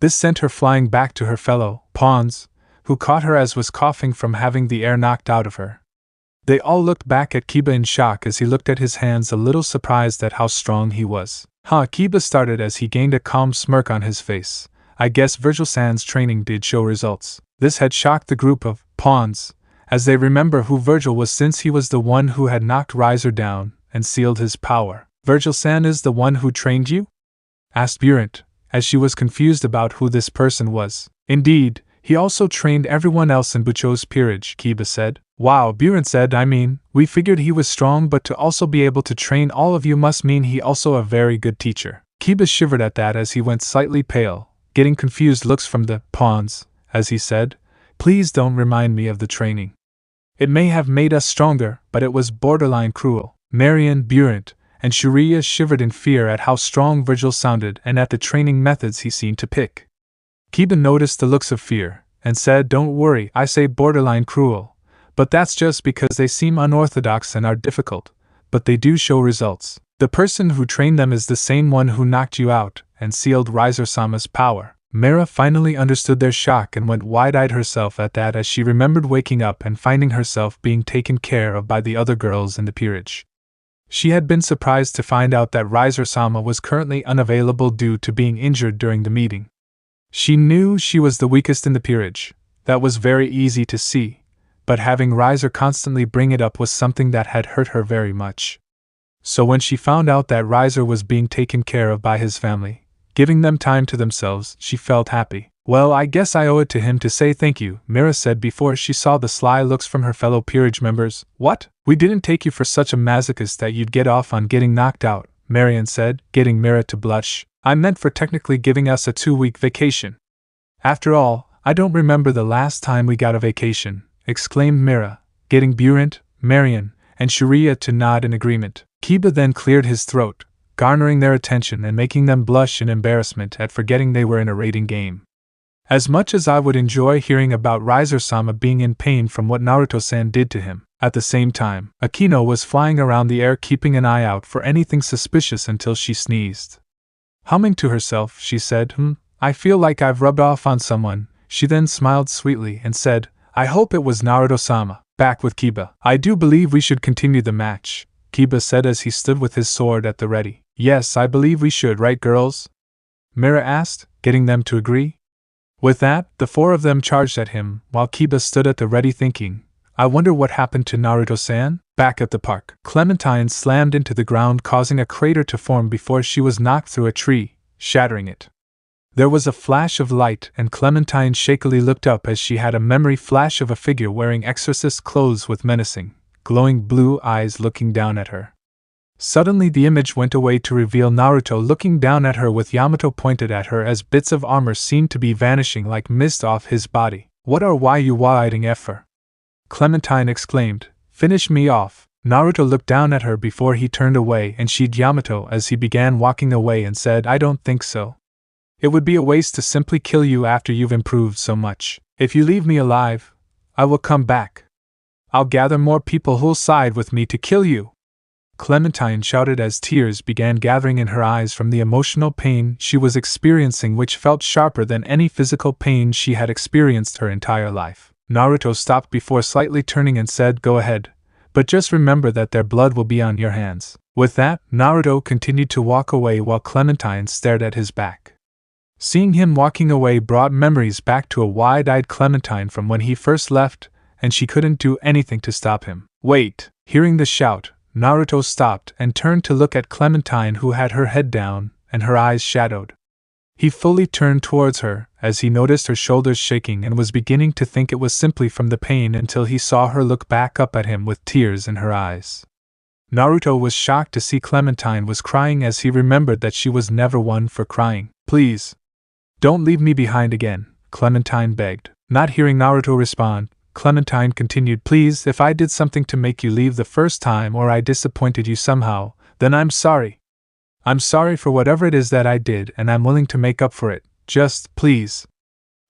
A: This sent her flying back to her fellow pawns, who caught her as was coughing from having the air knocked out of her. They all looked back at Kiba in shock as he looked at his hands, a little surprised at how strong he was. Kiba started as he gained a calm smirk on his face. I guess Vergil-san's training did show results. This had shocked the group of pawns, as they remember who Vergil was, since he was the one who had knocked Riser down and sealed his power. Vergil-san is the one who trained you? Asked Burent, as she was confused about who this person was. Indeed, he also trained everyone else in Bucho's peerage, Kiba said. Wow, Burent said, we figured he was strong, but to also be able to train all of you must mean he also a very good teacher. Kiba shivered at that as he went slightly pale, getting confused looks from the pawns, as he said, "Please don't remind me of the training. It may have made us stronger, but it was borderline cruel." Marion, Burent, and Sharia shivered in fear at how strong Vergil sounded and at the training methods he seemed to pick. Kiba noticed the looks of fear, and said, "Don't worry, I say borderline cruel, but that's just because they seem unorthodox and are difficult, but they do show results. The person who trained them is the same one who knocked you out and sealed Riser-sama's power." Mira finally understood their shock and went wide-eyed herself at that as she remembered waking up and finding herself being taken care of by the other girls in the peerage. She had been surprised to find out that Riser-sama was currently unavailable due to being injured during the meeting. She knew she was the weakest in the peerage, that was very easy to see, but having Riser constantly bring it up was something that had hurt her very much. So when she found out that Riser was being taken care of by his family, giving them time to themselves, she felt happy. "Well, I guess I owe it to him to say thank you," Mira said before she saw the sly looks from her fellow peerage members. "What? We didn't take you for such a masochist that you'd get off on getting knocked out," Marion said, getting Mira to blush. "I meant for technically giving us a 2-week vacation." "After all, I don't remember the last time we got a vacation," exclaimed Mira, getting Burent, Marion, and Sharia to nod in agreement. Kiba then cleared his throat, garnering their attention and making them blush in embarrassment at forgetting they were in a raiding game. "As much as I would enjoy hearing about Riser-sama being in pain from what Naruto-san did to him," at the same time, Akino was flying around the air keeping an eye out for anything suspicious until she sneezed. Humming to herself, she said, I feel like I've rubbed off on someone." She then smiled sweetly and said, "I hope it was Naruto-sama." Back with Kiba. "I do believe we should continue the match," Kiba said as he stood with his sword at the ready. "Yes, I believe we should, right girls?" Mira asked, getting them to agree. With that, the 4 of them charged at him, while Kiba stood at the ready thinking, I wonder what happened to Naruto-san? Back at the park, Clementine slammed into the ground, causing a crater to form before she was knocked through a tree, shattering it. There was a flash of light, and Clementine shakily looked up as she had a memory flash of a figure wearing exorcist clothes with menacing, glowing blue eyes looking down at her. Suddenly the image went away to reveal Naruto looking down at her with Yamato pointed at her as bits of armor seemed to be vanishing like mist off his body. "What are you waiting for?" Clementine exclaimed. "Finish me off." Naruto looked down at her before he turned away and she'd Yamato as he began walking away and said, "I don't think so." It would be a waste to simply kill you after you've improved so much. If you leave me alive, I will come back. I'll gather more people who'll side with me to kill you!" Clementine shouted as tears began gathering in her eyes from the emotional pain she was experiencing, which felt sharper than any physical pain she had experienced her entire life. Naruto stopped before slightly turning and said, "Go ahead, but just remember that their blood will be on your hands." With that, Naruto continued to walk away while Clementine stared at his back. Seeing him walking away brought memories back to a wide-eyed Clementine from when he first left, and she couldn't do anything to stop him. "Wait!" Hearing the shout, Naruto stopped and turned to look at Clementine, who had her head down and her eyes shadowed. He fully turned towards her as he noticed her shoulders shaking and was beginning to think it was simply from the pain until he saw her look back up at him with tears in her eyes. Naruto was shocked to see Clementine was crying as he remembered that she was never one for crying. "Please, don't leave me behind again," Clementine begged. Not hearing Naruto respond, Clementine continued, "Please, if I did something to make you leave the first time or I disappointed you somehow, then I'm sorry. I'm sorry for whatever it is that I did and I'm willing to make up for it. Just, please,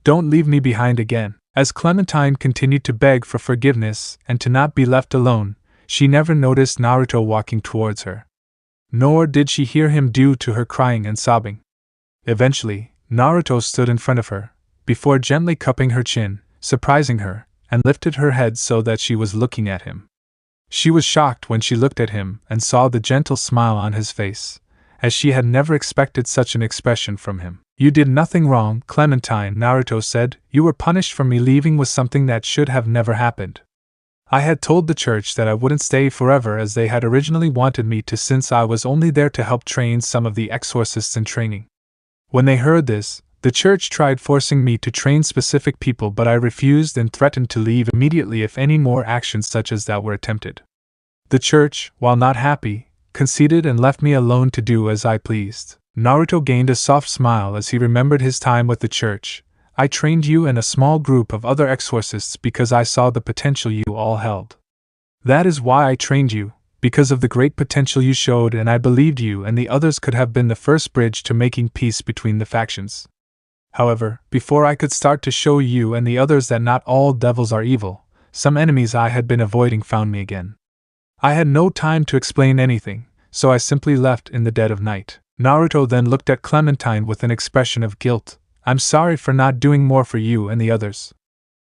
A: don't leave me behind again." As Clementine continued to beg for forgiveness and to not be left alone, she never noticed Naruto walking towards her. Nor did she hear him due to her crying and sobbing. Eventually, Naruto stood in front of her, before gently cupping her chin, surprising her, and lifted her head so that she was looking at him. She was shocked when she looked at him and saw the gentle smile on his face, as she had never expected such an expression from him. "You did nothing wrong, Clementine," Naruto said. "You were punished for me leaving with something that should have never happened. I had told the church that I wouldn't stay forever as they had originally wanted me to, since I was only there to help train some of the exorcists in training. When they heard this, the church tried forcing me to train specific people, but I refused and threatened to leave immediately if any more actions such as that were attempted. The church, while not happy, conceded and left me alone to do as I pleased." Naruto gained a soft smile as he remembered his time with the church. "I trained you and a small group of other exorcists because I saw the potential you all held. That is why I trained you, because of the great potential you showed, and I believed you and the others could have been the first bridge to making peace between the factions. However, before I could start to show you and the others that not all devils are evil, some enemies I had been avoiding found me again. I had no time to explain anything, so I simply left in the dead of night." Naruto then looked at Clementine with an expression of guilt. "I'm sorry for not doing more for you and the others.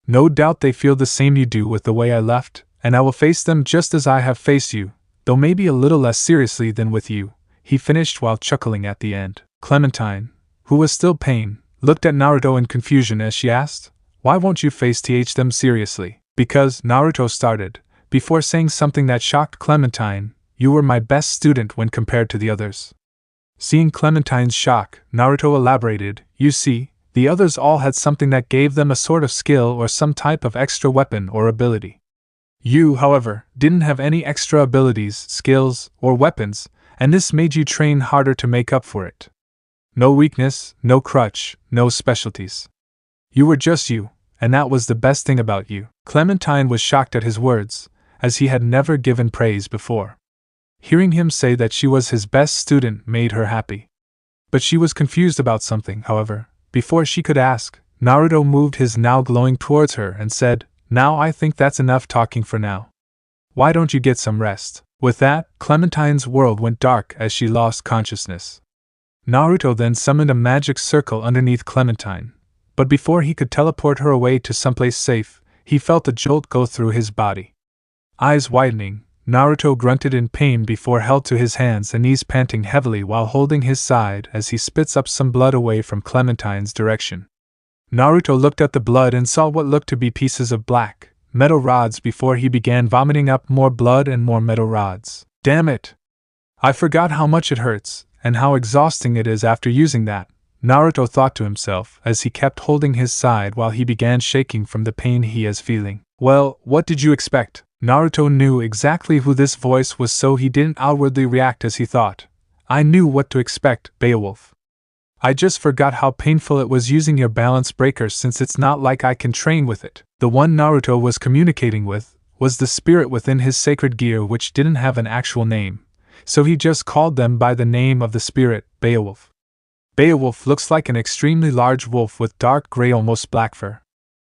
A: No doubt they feel the same you do with the way I left, and I will face them just as I have faced you, though maybe a little less seriously than with you," he finished while chuckling at the end. Clementine, who was still pained, looked at Naruto in confusion as she asked, "Why won't you face them seriously?" "Because," Naruto started, before saying something that shocked Clementine, "you were my best student when compared to the others." Seeing Clementine's shock, Naruto elaborated, "You see, the others all had something that gave them a sort of skill or some type of extra weapon or ability. You, however, didn't have any extra abilities, skills, or weapons, and this made you train harder to make up for it. No weakness, no crutch, no specialties. You were just you, and that was the best thing about you." Clementine was shocked at his words, as he had never given praise before. Hearing him say that she was his best student made her happy. But she was confused about something, however. Before she could ask, Naruto moved his now glowing towards her and said, "Now I think that's enough talking for now. Why don't you get some rest?" With that, Clementine's world went dark as she lost consciousness. Naruto then summoned a magic circle underneath Clementine, but before he could teleport her away to someplace safe, he felt a jolt go through his body. Eyes widening, Naruto grunted in pain before held to his hands and knees, panting heavily while holding his side as he spits up some blood away from Clementine's direction. Naruto looked at the blood and saw what looked to be pieces of black metal rods before he began vomiting up more blood and more metal rods. "Damn it! I forgot how much it hurts, and how exhausting it is after using that," Naruto thought to himself as he kept holding his side while he began shaking from the pain he was feeling. "Well, what did you expect?" Naruto knew exactly who this voice was, so he didn't outwardly react as he thought. "I knew what to expect, Beowulf. I just forgot how painful it was using your balance breaker, since it's not like I can train with it." The one Naruto was communicating with was the spirit within his sacred gear, which didn't have an actual name, so he just called them by the name of the spirit, Beowulf. Beowulf looks like an extremely large wolf with dark gray, almost black fur.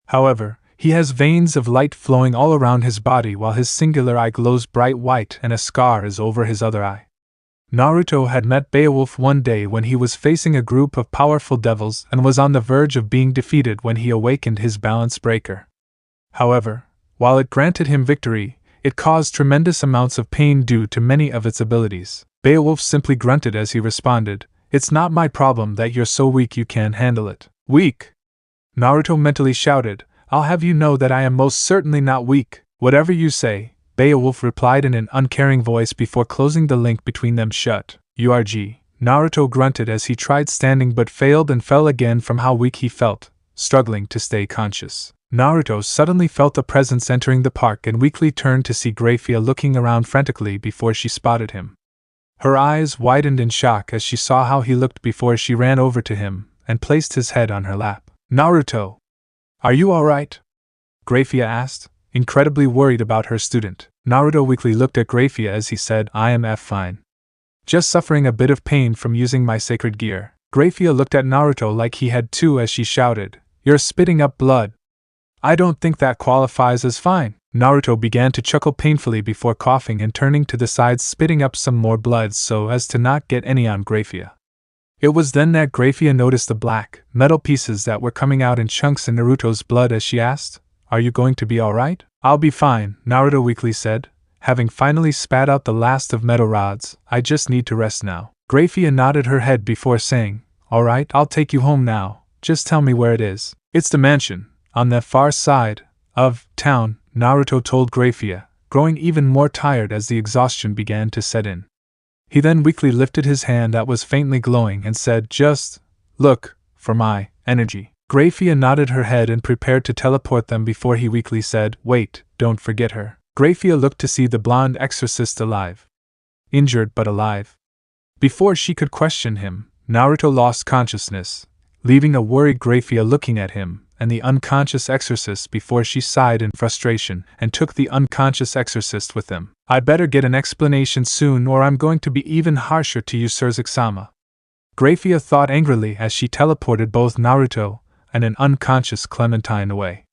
A: However, he has veins of light flowing all around his body while his singular eye glows bright white and a scar is over his other eye. Naruto had met Beowulf one day when he was facing a group of powerful devils and was on the verge of being defeated when he awakened his balance breaker. However, while it granted him victory, it caused tremendous amounts of pain due to many of its abilities. Beowulf simply grunted as he responded, "It's not my problem that you're so weak you can't handle it." "Weak?" Naruto mentally shouted, "I'll have you know that I am most certainly not weak." "Whatever you say," Beowulf replied in an uncaring voice before closing the link between them shut. "URG." Naruto grunted as he tried standing but failed and fell again from how weak he felt, struggling to stay conscious. Naruto suddenly felt a presence entering the park and weakly turned to see Grayfia looking around frantically before she spotted him. Her eyes widened in shock as she saw how he looked before she ran over to him and placed his head on her lap. "Naruto! Are you alright?" Grayfia asked, incredibly worried about her student. Naruto weakly looked at Grayfia as he said, "I am fine. Just suffering a bit of pain from using my sacred gear." Grayfia looked at Naruto like he had too as she shouted, "You're spitting up blood." "I don't think that qualifies as fine." Naruto began to chuckle painfully before coughing and turning to the sides, spitting up some more blood so as to not get any on Grayfia. It was then that Grayfia noticed the black, metal pieces that were coming out in chunks in Naruto's blood as she asked, "Are you going to be alright?" "I'll be fine," Naruto weakly said, having finally spat out the last of metal rods. "I just need to rest now." Grayfia nodded her head before saying, "Alright, I'll take you home now, just tell me where it is." "It's the mansion, on the far side of town," Naruto told Grayfia, growing even more tired as the exhaustion began to set in. He then weakly lifted his hand that was faintly glowing and said, "Just look for my energy." Grayfia nodded her head and prepared to teleport them before he weakly said, "Wait, don't forget her." Grayfia looked to see the blonde exorcist alive. Injured but alive. Before she could question him, Naruto lost consciousness, leaving a worried Grayfia looking at him and the unconscious exorcist before she sighed in frustration and took the unconscious exorcist with them. "I'd better get an explanation soon or I'm going to be even harsher to you, Sir Zaksama." Grayfia thought angrily as she teleported both Naruto and an unconscious Clementine away.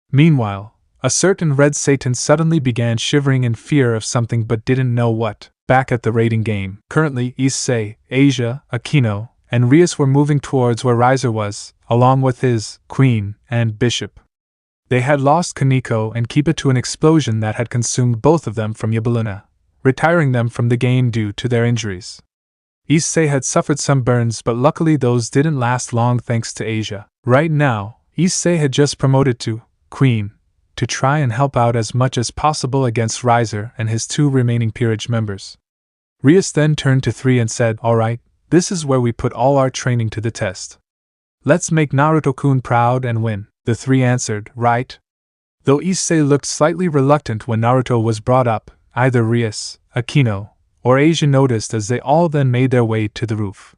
A: Meanwhile, a certain Red Satan suddenly began shivering in fear of something but didn't know what. Back at the raiding game. Currently, Issei, Asia, Akino, and Rias were moving towards where Riser was, along with his queen and bishop. They had lost Kaneko and Kiba to an explosion that had consumed both of them from Yabaluna, retiring them from the game due to their injuries. Issei had suffered some burns, but luckily those didn't last long thanks to Asia. Right now, Issei had just promoted to queen to try and help out as much as possible against Riser and his two remaining peerage members. Rias then turned to 3 and said, "Alright, this is where we put all our training to the test. Let's make Naruto-kun proud and win." The 3 answered, "Right." Though Issei looked slightly reluctant when Naruto was brought up, either Rias, Akino, or Asia noticed as they all then made their way to the roof.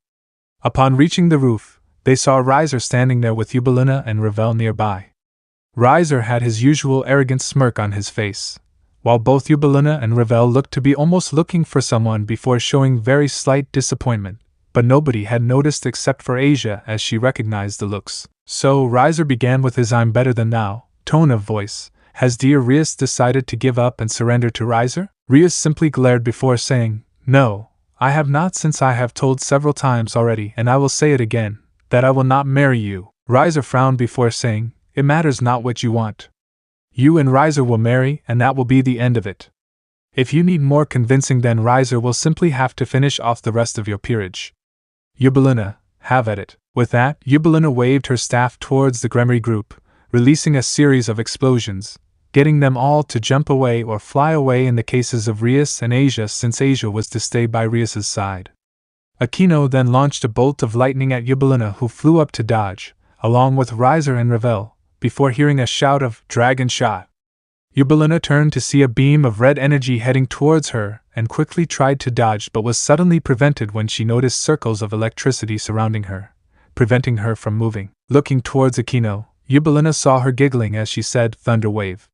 A: Upon reaching the roof, they saw Riser standing there with Yubaluna and Revel nearby. Riser had his usual arrogant smirk on his face, while both Yubaluna and Revel looked to be almost looking for someone before showing very slight disappointment, but nobody had noticed except for Asia as she recognized the looks. So Riser began with his "I'm better than thou" tone of voice. "Has dear Rias decided to give up and surrender to Riser?" Rias simply glared before saying, "No, I have not, since I have told several times already, and I will say it again, that I will not marry you." Riser frowned before saying, "It matters not what you want. You and Riser will marry, and that will be the end of it. If you need more convincing, then Riser will simply have to finish off the rest of your peerage. Yubaluna, have at it." With that, Yubaluna waved her staff towards the Gremory group, releasing a series of explosions, getting them all to jump away or fly away in the cases of Rias and Asia, since Asia was to stay by Rias's side. Akino then launched a bolt of lightning at Yubaluna, who flew up to dodge, along with Riser and Revel, before hearing a shout of "Dragon Shot." Yubaluna turned to see a beam of red energy heading towards her and quickly tried to dodge, but was suddenly prevented when she noticed circles of electricity surrounding her, preventing her from moving. Looking towards Akino, Yubaluna saw her giggling as she said, "Thunder Wave."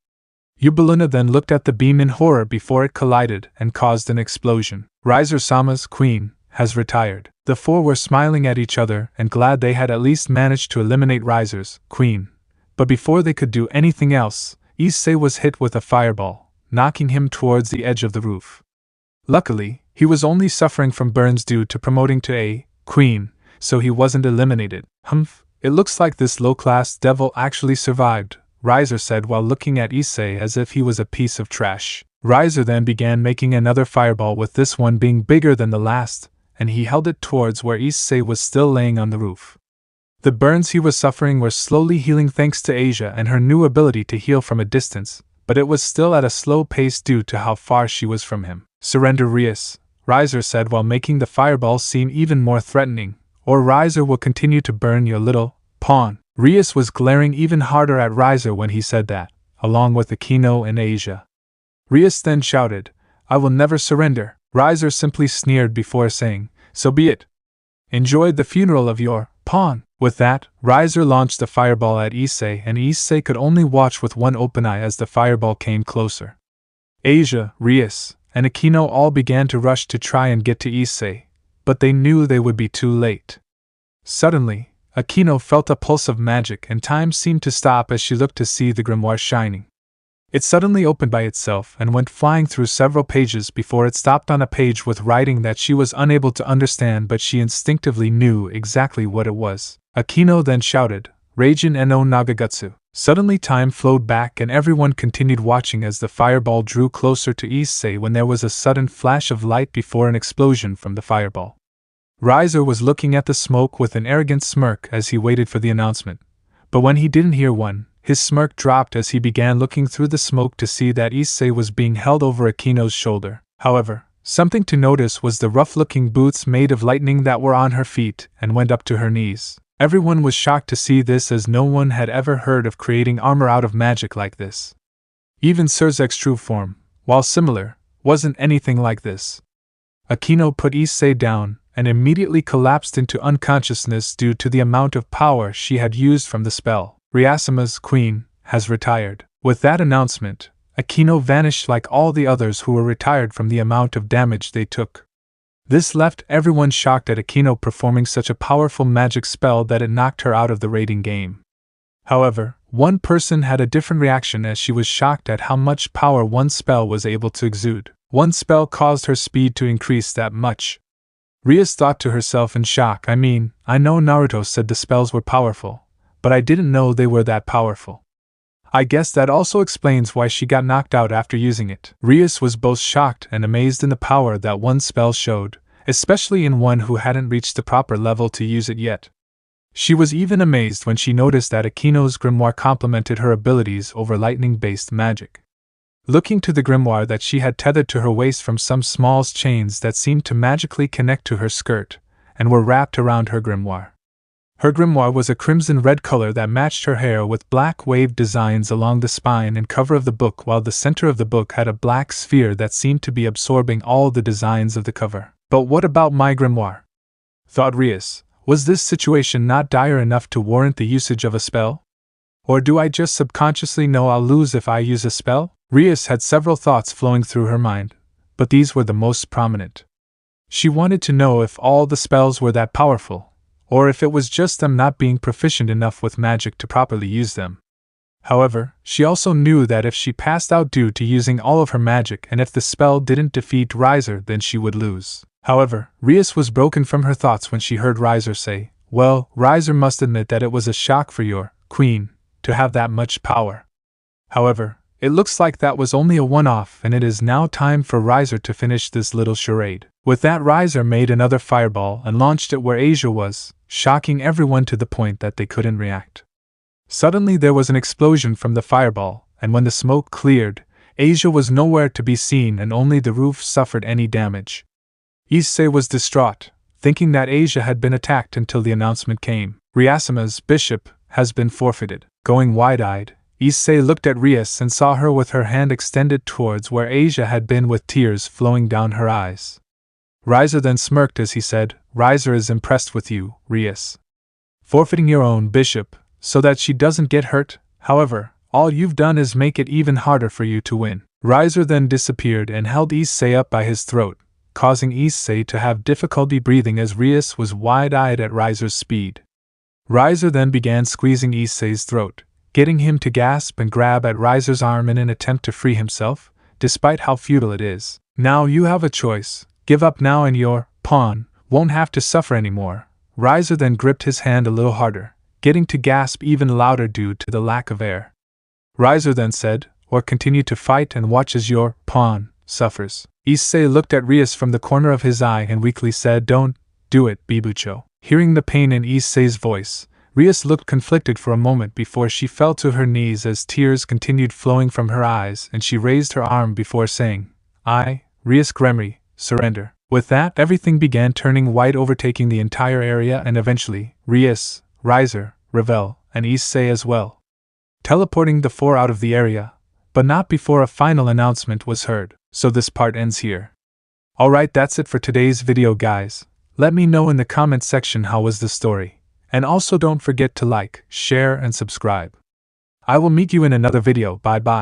A: Yubaluna then looked at the beam in horror before it collided and caused an explosion. Riser-sama's queen has retired. The four were smiling at each other and glad they had at least managed to eliminate Riser's queen. But before they could do anything else, Issei was hit with a fireball, knocking him towards the edge of the roof. Luckily, he was only suffering from burns due to promoting to a queen, so he wasn't eliminated. Humph, it looks like this low-class devil actually survived, Riser said while looking at Issei as if he was a piece of trash. Riser then began making another fireball, with this one being bigger than the last, and he held it towards where Issei was still laying on the roof. The burns he was suffering were slowly healing thanks to Asia and her new ability to heal from a distance, but it was still at a slow pace due to how far she was from him. Surrender, Rias, Riser said while making the fireball seem even more threatening, or Riser will continue to burn your little pawn. Rias was glaring even harder at Riser when he said that, along with Akino and Asia. Rias then shouted, I will never surrender. Riser simply sneered before saying, so be it. Enjoyed the funeral of your pawn. With that, Riser launched the fireball at Issei, and Issei could only watch with one open eye as the fireball came closer. Asia, Rias, and Akino all began to rush to try and get to Issei, but they knew they would be too late. Suddenly, Akino felt a pulse of magic and time seemed to stop as she looked to see the grimoire shining. It suddenly opened by itself and went flying through several pages before it stopped on a page with writing that she was unable to understand, but she instinctively knew exactly what it was. Akino then shouted, Reijin no Nagagatsu. Suddenly time flowed back and everyone continued watching as the fireball drew closer to Issei when there was a sudden flash of light before an explosion from the fireball. Riser was looking at the smoke with an arrogant smirk as he waited for the announcement, but when he didn't hear one, his smirk dropped as he began looking through the smoke to see that Issei was being held over Akino's shoulder. However, something to notice was the rough-looking boots made of lightning that were on her feet and went up to her knees. Everyone was shocked to see this as no one had ever heard of creating armor out of magic like this. Even Surzek's true form, while similar, wasn't anything like this. Akino put Issei down and immediately collapsed into unconsciousness due to the amount of power she had used from the spell. Ryasama's queen has retired. With that announcement, Akino vanished like all the others who were retired from the amount of damage they took. This left everyone shocked at Akino performing such a powerful magic spell that it knocked her out of the raiding game. However, one person had a different reaction as she was shocked at how much power one spell was able to exude. One spell caused her speed to increase that much. Rias thought to herself in shock, I know Naruto said the spells were powerful, but I didn't know they were that powerful. I guess that also explains why she got knocked out after using it. Rias was both shocked and amazed in the power that one spell showed, especially in one who hadn't reached the proper level to use it yet. She was even amazed when she noticed that Akino's grimoire complemented her abilities over lightning-based magic. Looking to the grimoire that she had tethered to her waist from some small chains that seemed to magically connect to her skirt, and were wrapped around her grimoire. Her grimoire was a crimson-red color that matched her hair with black waved designs along the spine and cover of the book, while the center of the book had a black sphere that seemed to be absorbing all the designs of the cover. But what about my grimoire? Thought Rias. Was this situation not dire enough to warrant the usage of a spell? Or do I just subconsciously know I'll lose if I use a spell? Rias had several thoughts flowing through her mind, but these were the most prominent. She wanted to know if all the spells were that powerful, or if it was just them not being proficient enough with magic to properly use them. However, she also knew that if she passed out due to using all of her magic and if the spell didn't defeat Riser, then she would lose. However, Rias was broken from her thoughts when she heard Riser say, well, Riser must admit that it was a shock for your queen to have that much power. However, it looks like that was only a one-off and it is now time for Riser to finish this little charade. With that, Riser made another fireball and launched it where Asia was, shocking everyone to the point that they couldn't react. Suddenly there was an explosion from the fireball, and when the smoke cleared, Asia was nowhere to be seen and only the roof suffered any damage. Issei was distraught, thinking that Asia had been attacked until the announcement came. Ryasama's bishop has been forfeited. Going wide-eyed, Issei looked at Rias and saw her with her hand extended towards where Asia had been with tears flowing down her eyes. Riser then smirked as he said, Riser is impressed with you, Rias. Forfeiting your own bishop, so that she doesn't get hurt, however, all you've done is make it even harder for you to win. Riser then disappeared and held Issei up by his throat, causing Issei to have difficulty breathing as Rias was wide-eyed at Riser's speed. Riser then began squeezing Issei's throat, getting him to gasp and grab at Riser's arm in an attempt to free himself, despite how futile it is. Now you have a choice, give up now and your pawn won't have to suffer anymore. Riser then gripped his hand a little harder, getting to gasp even louder due to the lack of air. Riser then said, or continue to fight and watch as your pawn suffers. Issei looked at Rias from the corner of his eye and weakly said, don't do it, Bibucho. Hearing the pain in Issei's voice, Rias looked conflicted for a moment before she fell to her knees as tears continued flowing from her eyes and she raised her arm before saying, I, Rias Gremory, surrender. With that, everything began turning white, overtaking the entire area and eventually, Rias, Riser, Revel, and Issei as well, teleporting the four out of the area, but not before a final announcement was heard. So this part ends here. Alright, that's it for today's video, guys. Let me know in the comment section how was the story, and also don't forget to like, share and subscribe. I will meet you in another video. Bye bye.